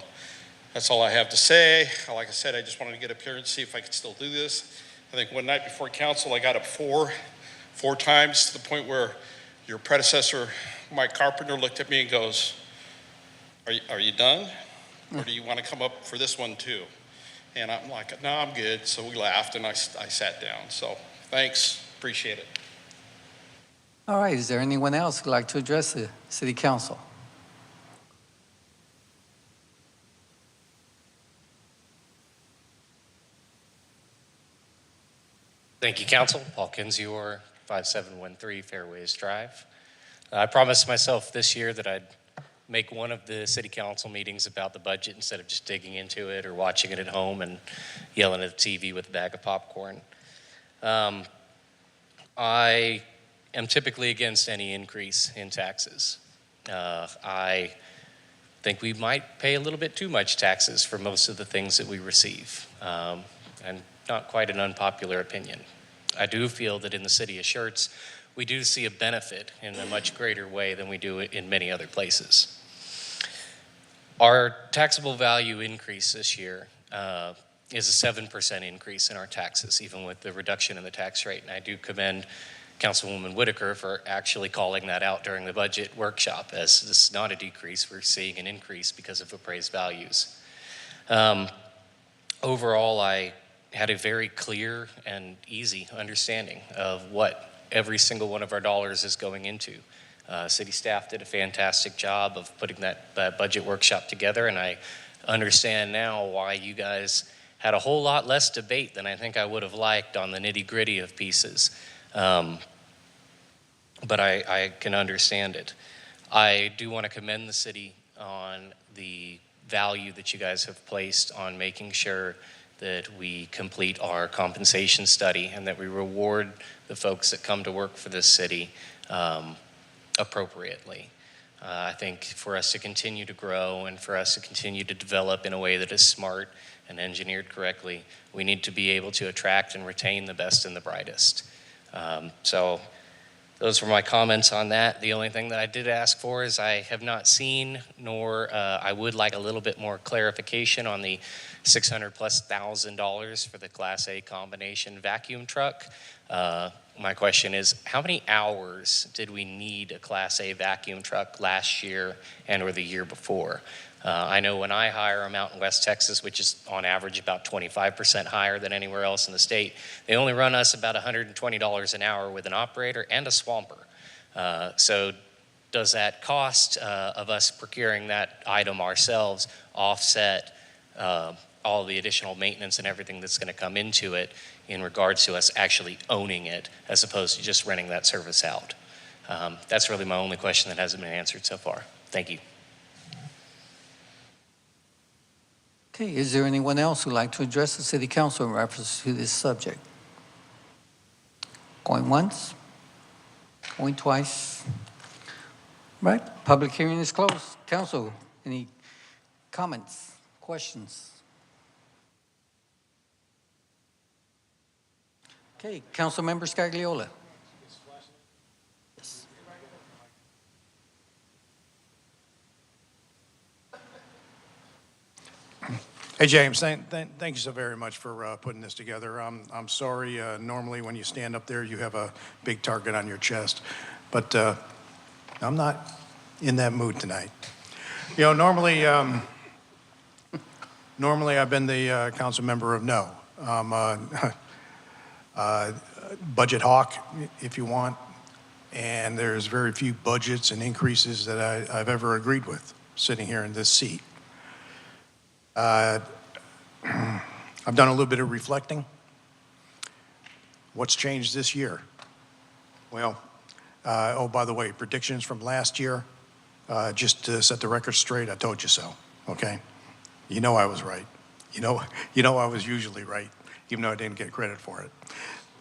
S2: that's all I have to say. Like I said, I just wanted to get up here and see if I could still do this. I think one night before council, I got up four times to the point where your predecessor, Mike Carpenter, looked at me and goes, are you done? Or do you want to come up for this one too? And I'm like, no, I'm good. So we laughed and I sat down. So thanks, appreciate it.
S1: All right, is there anyone else who'd like to address the city council?
S11: Thank you, Council. Paul Kinzior, 5713 Fairways Drive. I promised myself this year that I'd make one of the city council meetings about the budget instead of just digging into it or watching it at home and yelling at the TV with a bag of popcorn. I am typically against any increase in taxes. I think we might pay a little bit too much taxes for most of the things that we receive, and not quite an unpopular opinion. I do feel that in the city of Schertz, we do see a benefit in a much greater way than we do in many other places. Our taxable value increase this year is a 7% increase in our taxes, even with the reduction in the tax rate. And I do commend Councilwoman Whitaker for actually calling that out during the budget workshop, as this is not a decrease. We're seeing an increase because of appraised values. Overall, I had a very clear and easy understanding of what every single one of our dollars is going into. City staff did a fantastic job of putting that budget workshop together, and I understand now why you guys had a whole lot less debate than I think I would have liked on the nitty-gritty of pieces. But I can understand it. I do want to commend the city on the value that you guys have placed on making sure that we complete our compensation study and that we reward the folks that come to work for this city appropriately. I think for us to continue to grow and for us to continue to develop in a way that is smart and engineered correctly, we need to be able to attract and retain the best and the brightest. So those were my comments on that. The only thing that I did ask for is I have not seen, nor I would like a little bit more clarification on the $600,000+ for the Class A combination vacuum truck. My question is, how many hours did we need a Class A vacuum truck last year and or the year before? I know when I hire them out in West Texas, which is on average about 25% higher than anywhere else in the state, they only run us about $120 an hour with an operator and a swamper. So does that cost of us procuring that item ourselves offset all the additional maintenance and everything that's going to come into it in regards to us actually owning it as opposed to just renting that service out? That's really my only question that hasn't been answered so far. Thank you.
S1: Okay, is there anyone else who'd like to address the city council in reference to this subject? Going once, going twice. Right, public hearing is closed. Council, any comments, questions? Okay, Councilmember Scagliola. Yes.
S17: Hey, James, thank you so very much for putting this together. I'm sorry, normally when you stand up there, you have a big target on your chest, but I'm not in that mood tonight. You know, normally I've been the council member of no. Budget hawk, if you want, and there's very few budgets and increases that I've ever agreed with sitting here in this seat. I've done a little bit of reflecting. What's changed this year? Well, oh, by the way, predictions from last year, just to set the record straight, I told you so, okay? You know I was right. You know I was usually right, even though I didn't get credit for it.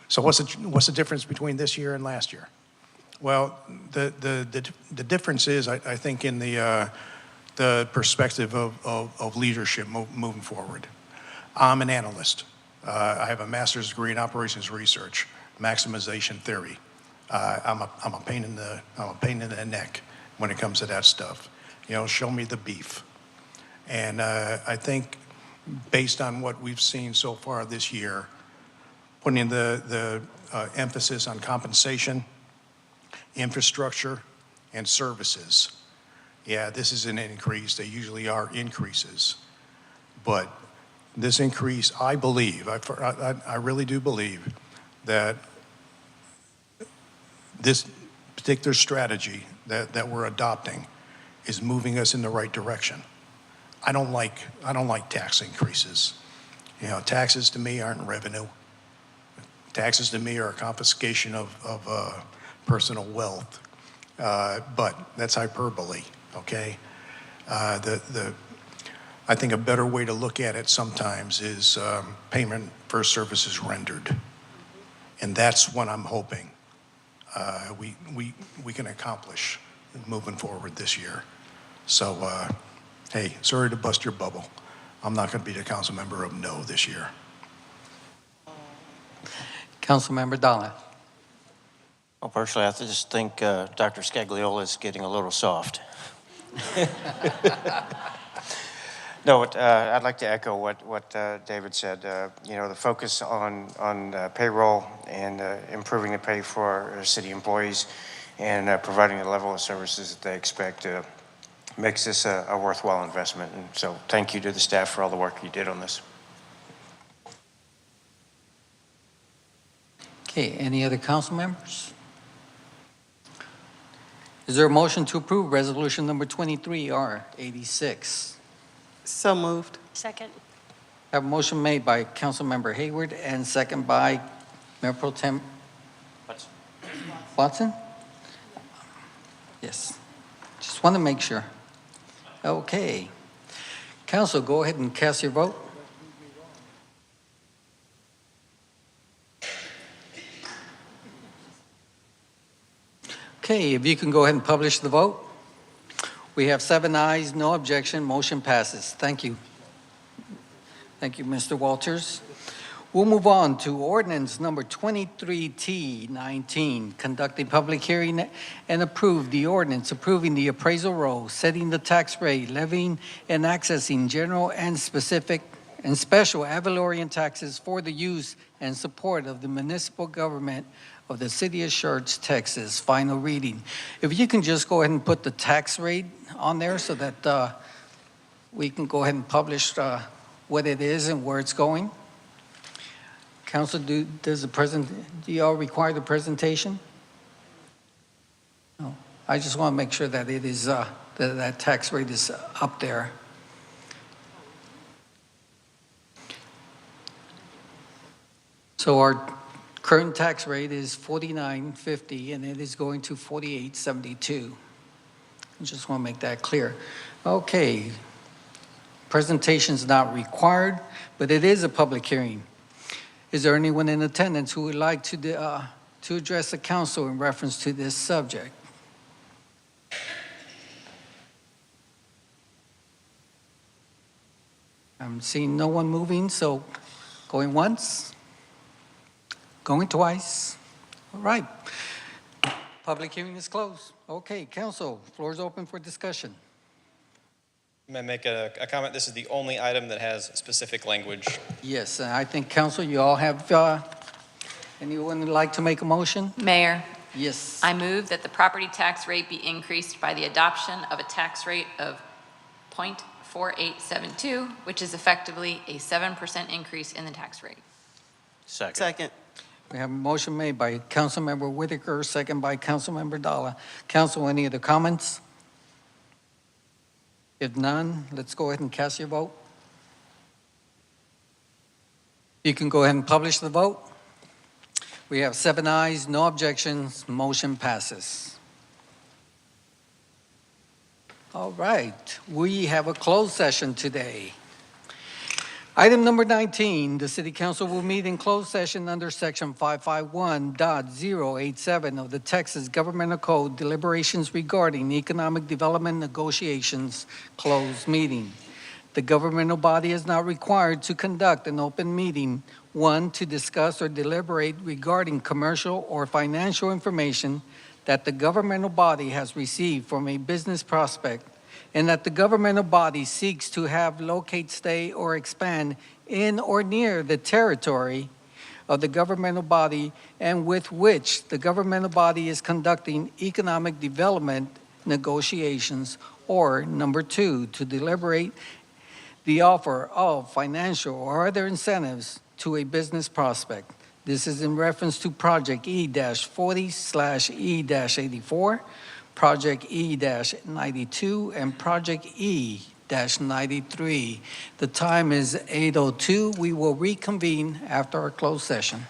S17: So what's the difference between this year and last year? Well, the difference is, I think, in the perspective of leadership moving forward. I'm an analyst. I have a master's degree in operations research, maximization theory. I'm a pain in the neck when it comes to that stuff. You know, show me the beef. And I think based on what we've seen so far this year, putting the emphasis on compensation, infrastructure, and services. Yeah, this is an increase. They usually are increases. But this increase, I believe, I really do believe that this particular strategy that we're adopting is moving us in the right direction. I don't like tax increases. You know, taxes to me aren't revenue. Taxes to me are a confiscation of personal wealth. But that's hyperbole, okay? I think a better way to look at it sometimes is payment for services rendered. And that's what I'm hoping we can accomplish moving forward this year. So, hey, sorry to bust your bubble. I'm not going to be the council member of no this year.
S1: Councilmember Donna.
S6: Well, personally, I just think Dr. Scagliola is getting a little soft. No, I'd like to echo what David said. You know, the focus on payroll and improving the pay for our city employees and providing the level of services that they expect makes this a worthwhile investment. And so thank you to the staff for all the work you did on this.
S1: Okay, any other council members? Is there a motion to approve resolution number 23R86?
S22: So moved.
S8: Second.
S1: I have a motion made by Councilmember Hayward and second by Mayor Pro Tem Watson? Yes. Just want to make sure. Okay. Council, go ahead and cast your vote. Okay, if you can go ahead and publish the vote. We have 7 ayes, no objection, motion passes. Thank you. Thank you, Mr. Walters. We'll move on to ordinance number 23T19, conducting public hearing and approve the ordinance approving the appraisal roll, setting the tax rate, levying and accessing general and specific and special ad valorem taxes for the use and support of the municipal government of the city of Schertz, Texas. Final reading. If you can just go ahead and put the tax rate on there so that we can go ahead and publish what it is and where it's going. Council, do y'all require the presentation? No. I just want to make sure that it is that tax rate is up there. So our Current tax rate is $49.50, and it is going to $48.72. I just want to make that clear. Okay. Presentation's not required, but it is a public hearing. Is there anyone in attendance who would like to address the council in reference to this subject? I'm seeing no one moving, so going once, going twice. All right. Public hearing is closed. Okay, council, floor is open for discussion.
S18: May I make a comment? This is the only item that has specific language.
S1: Yes, and I think council, you all have, anyone would like to make a motion?
S12: Mayor,
S1: Yes.
S12: I move that the property tax rate be increased by the adoption of a tax rate of 0.4872, which is effectively a 7% increase in the tax rate.
S22: Second.
S1: We have a motion made by Councilmember Whitaker, second by Councilmember Dalla. Council, any other comments? If none, let's go ahead and cast your vote. You can go ahead and publish the vote. We have 7 ayes, no objections, motion passes. All right, we have a closed session today. Item number 19, the City Council will meet in closed session under Section 551.087 of the Texas Governmental Code, deliberations regarding economic development negotiations, closed meeting. The governmental body is not required to conduct an open meeting, one, to discuss or deliberate regarding commercial or financial information that the governmental body has received from a business prospect, and that the governmental body seeks to have locate, stay, or expand in or near the territory of the governmental body and with which the governmental body is conducting economic development negotiations, or number 2, to deliberate the offer of financial or other incentives to a business prospect. This is in reference to Project E-40/E-84, Project E-92, and Project E-93. The time is 8:02. We will reconvene after our closed session.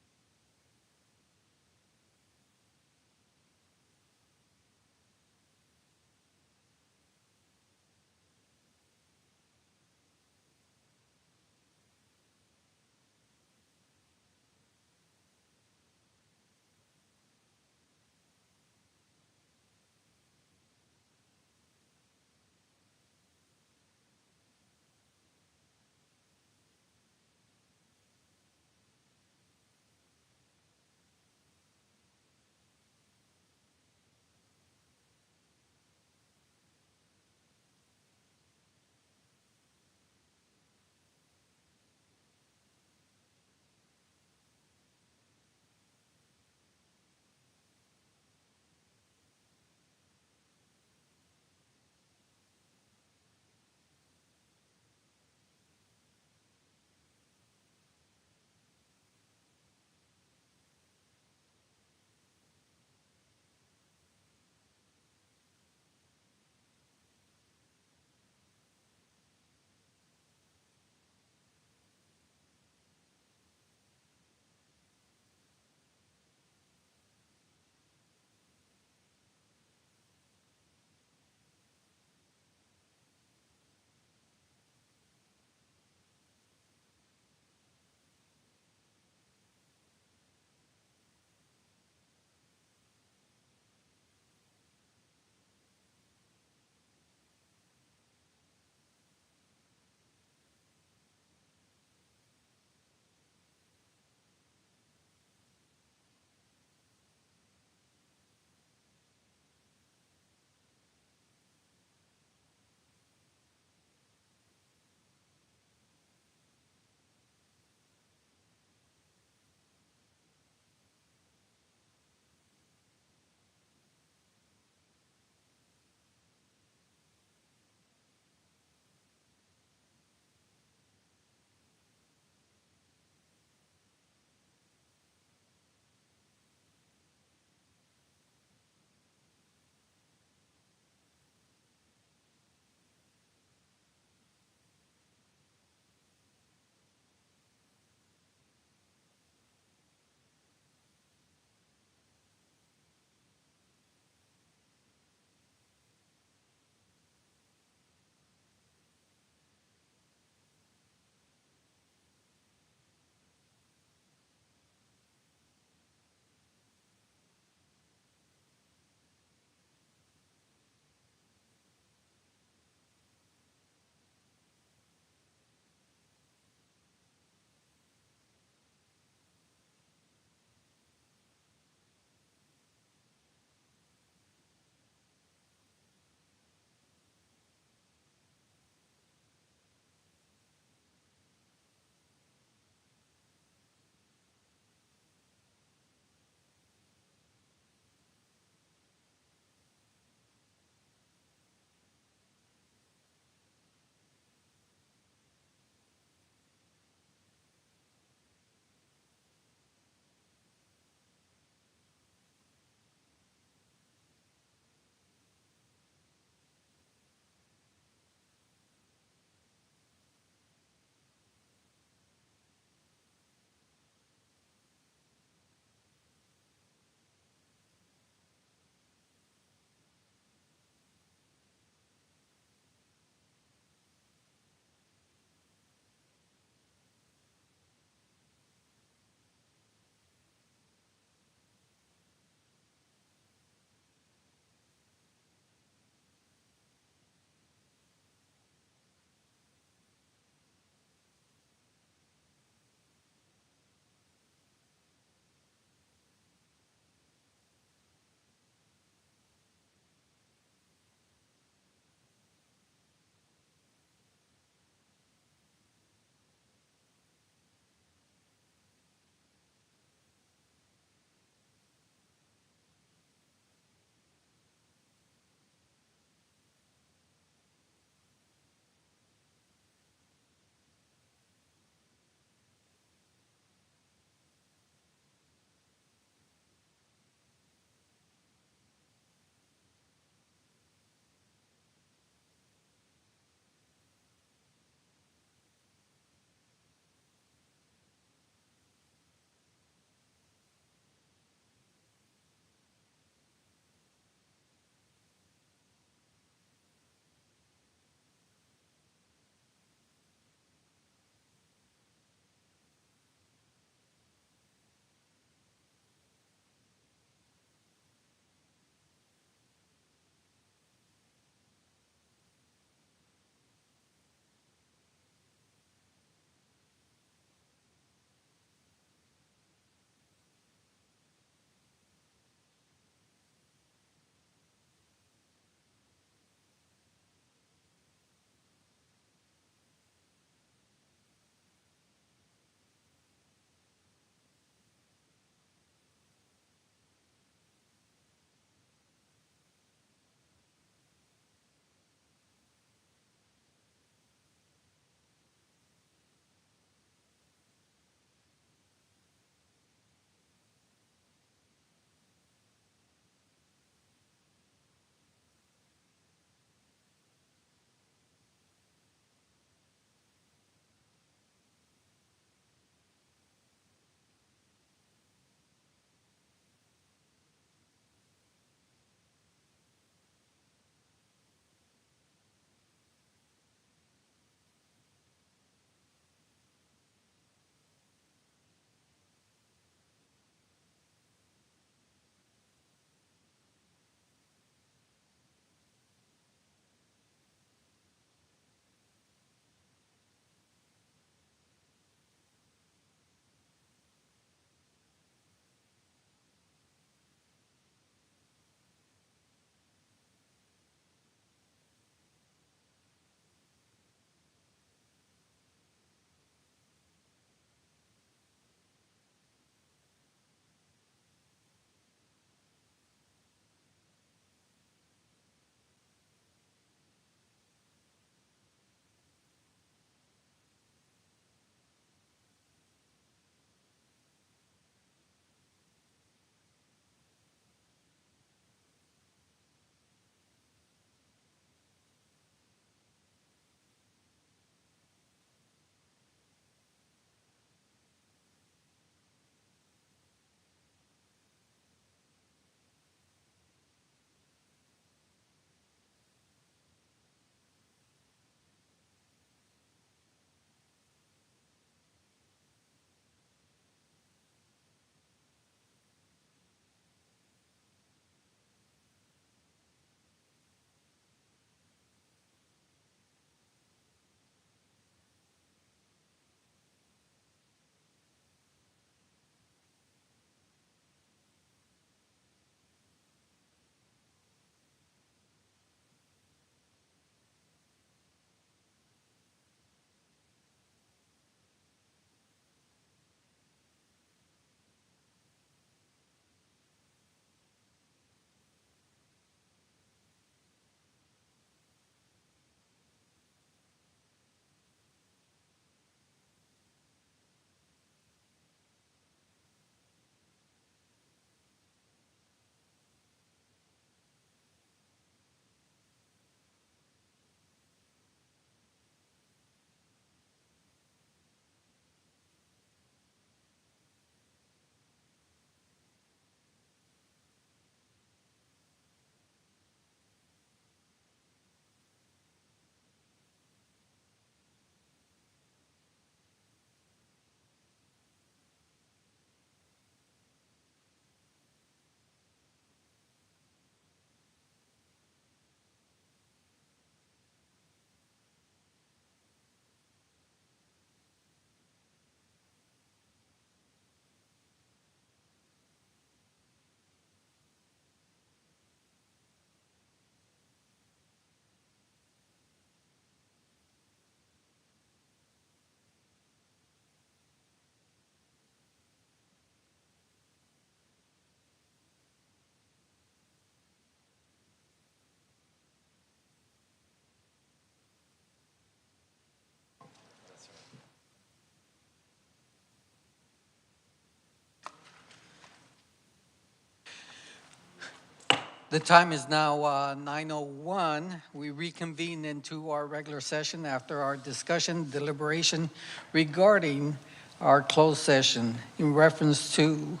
S1: The time is now 9:01. We reconvene into our regular session after our discussion, deliberation regarding our closed session in reference to,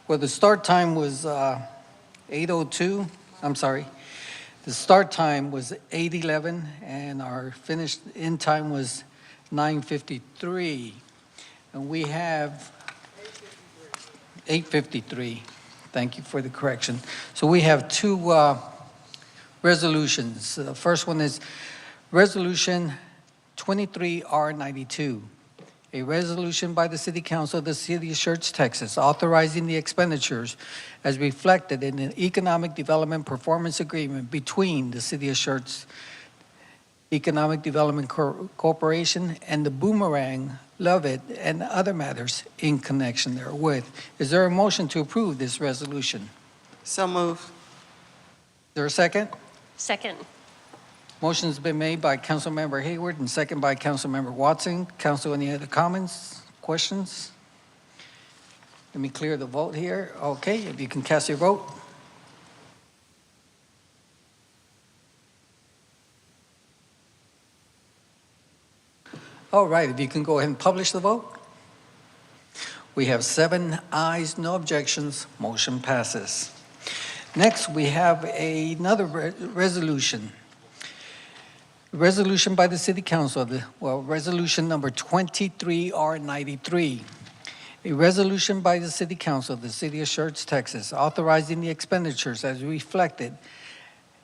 S1: well, the start time was 8:02. I'm sorry. The start time was 8:11 and our finished end time was 9:53. And we have 8:53. Thank you for the correction. So we have two resolutions. The first one is Resolution 23R92, a resolution by the City Council of the City of Schertz, Texas, authorizing the expenditures as reflected in an Economic Development Performance Agreement between the City of Schertz Economic Development Corporation and the Boomerang, Lovett, and other matters in connection therewith. Is there a motion to approve this resolution?
S22: So move.
S1: Is there a second?
S4: Second.
S1: Motion's been made by Councilmember Hayward and second by Councilmember Watson. Council, any other comments, questions? Let me clear the vote here. Okay, if you can cast your vote. All right, if you can go ahead and publish the vote. We have 7 ayes, no objections, motion passes. Next, we have another resolution. Resolution by the City Council, resolution number 23R93. A resolution by the City Council of the City of Schertz, Texas, authorizing the expenditures as reflected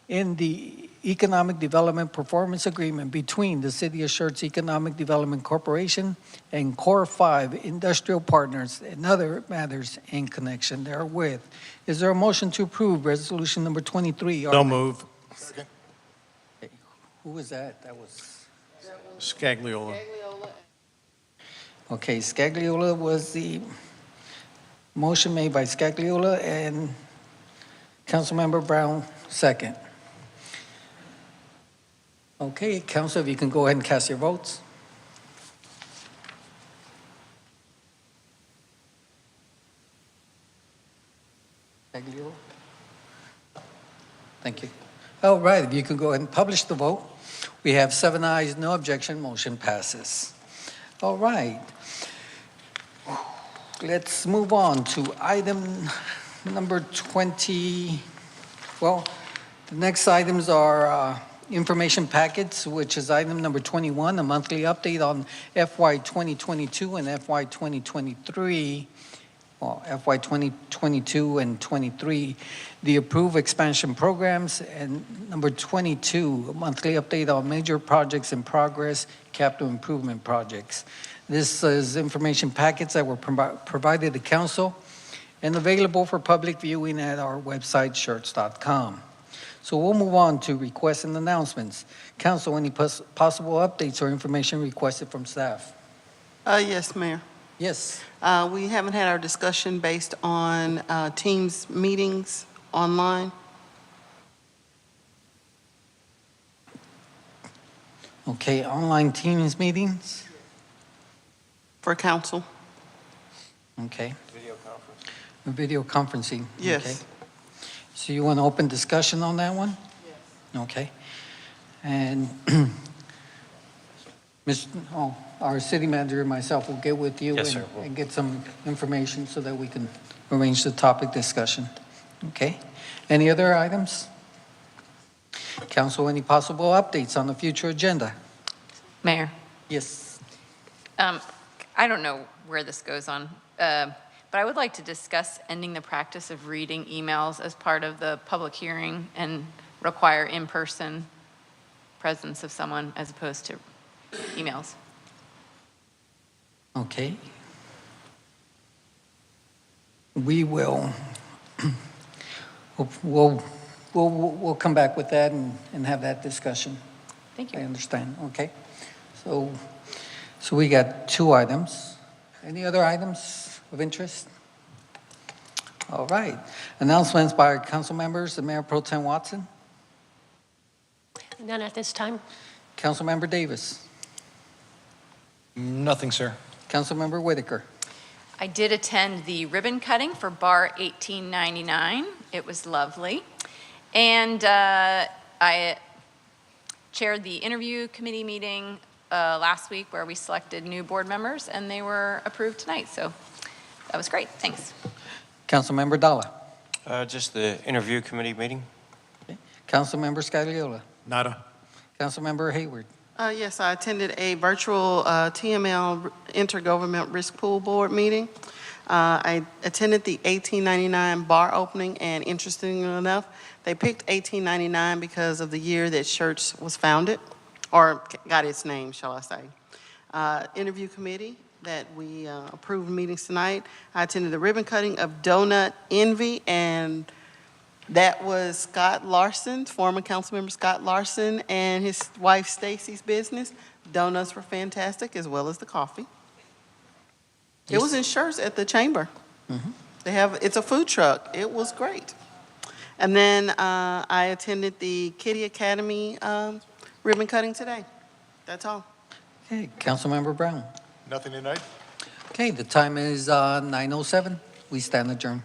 S1: in the Economic Development Performance Agreement between the City of Schertz Economic Development Corporation and Core 5 Industrial Partners and other matters in connection therewith. Is there a motion to approve resolution number 23?
S17: So move.
S1: Who was that? That was
S17: Scagliola.
S1: Okay, Scagliola was the motion made by Scagliola and Councilmember Brown second. Okay, Council, if you can go ahead and cast your votes. Scagliola? Thank you. All right, if you can go ahead and publish the vote. We have 7 ayes, no objection, motion passes. All right. Let's move on to item number 20. Well, the next items are information packets, which is item number 21, a monthly update on FY 2022 and FY 2023. Well, FY 2022 and 23, the approved expansion programs, and number 22, a monthly update on major projects in progress, capital improvement projects. This is information packets that were provided to council and available for public viewing at our website, schertz.com. So we'll move on to requests and announcements. Council, any possible updates or information requested from staff?
S22: Yes, Mayor.
S1: Yes.
S22: We haven't had our discussion based on Teams meetings online.
S1: Okay, online Teams meetings?
S22: For council.
S1: Okay.
S18: Video conference.
S1: Video conferencing?
S22: Yes.
S1: Okay. So you want to open discussion on that one? Yes. Okay. And our city manager and myself will get with you
S11: Yes, sir.
S1: and get some information so that we can arrange the topic discussion. Okay. Any other items? Council, any possible updates on the future agenda?
S12: Mayor,
S1: Yes.
S12: I don't know where this goes on, but I would like to discuss ending the practice of reading emails as part of the public hearing and require in-person presence of someone as opposed to emails.
S1: Okay. We will, we'll come back with that and have that discussion.
S12: Thank you.
S1: I understand, okay. So we got 2 items. Any other items of interest? All right. Announcements by our council members, and Mayor Pro Tem Watson.
S4: None at this time.
S1: Councilmember Davis.
S21: Nothing, sir.
S1: Councilmember Whitaker.
S12: I did attend the ribbon cutting for Bar 1899. It was lovely. And I chaired the interview committee meeting last week where we selected new board members, and they were approved tonight. So that was great. Thanks.
S1: Councilmember Dalla.
S6: Just the interview committee meeting.
S1: Councilmember Scagliola.
S17: Nada.
S1: Councilmember Hayward.
S22: Yes, I attended a virtual TML Intergovernment Risk Pool Board meeting. I attended the 1899 bar opening, and interestingly enough, they picked 1899 because of the year that Schertz was founded, or got its name, shall I say. Interview committee that we approved meetings tonight. I attended the ribbon cutting of Donut Envy, and that was Scott Larson, former Councilmember Scott Larson, and his wife Stacy's business. Donuts were fantastic, as well as the coffee. It was in Schertz at the chamber. It's a food truck. It was great. And then I attended the Kitty Academy ribbon cutting today. That's all.
S1: Okay, Councilmember Brown.
S17: Nothing tonight?
S1: Okay, the time is 9:07. We stand adjourned.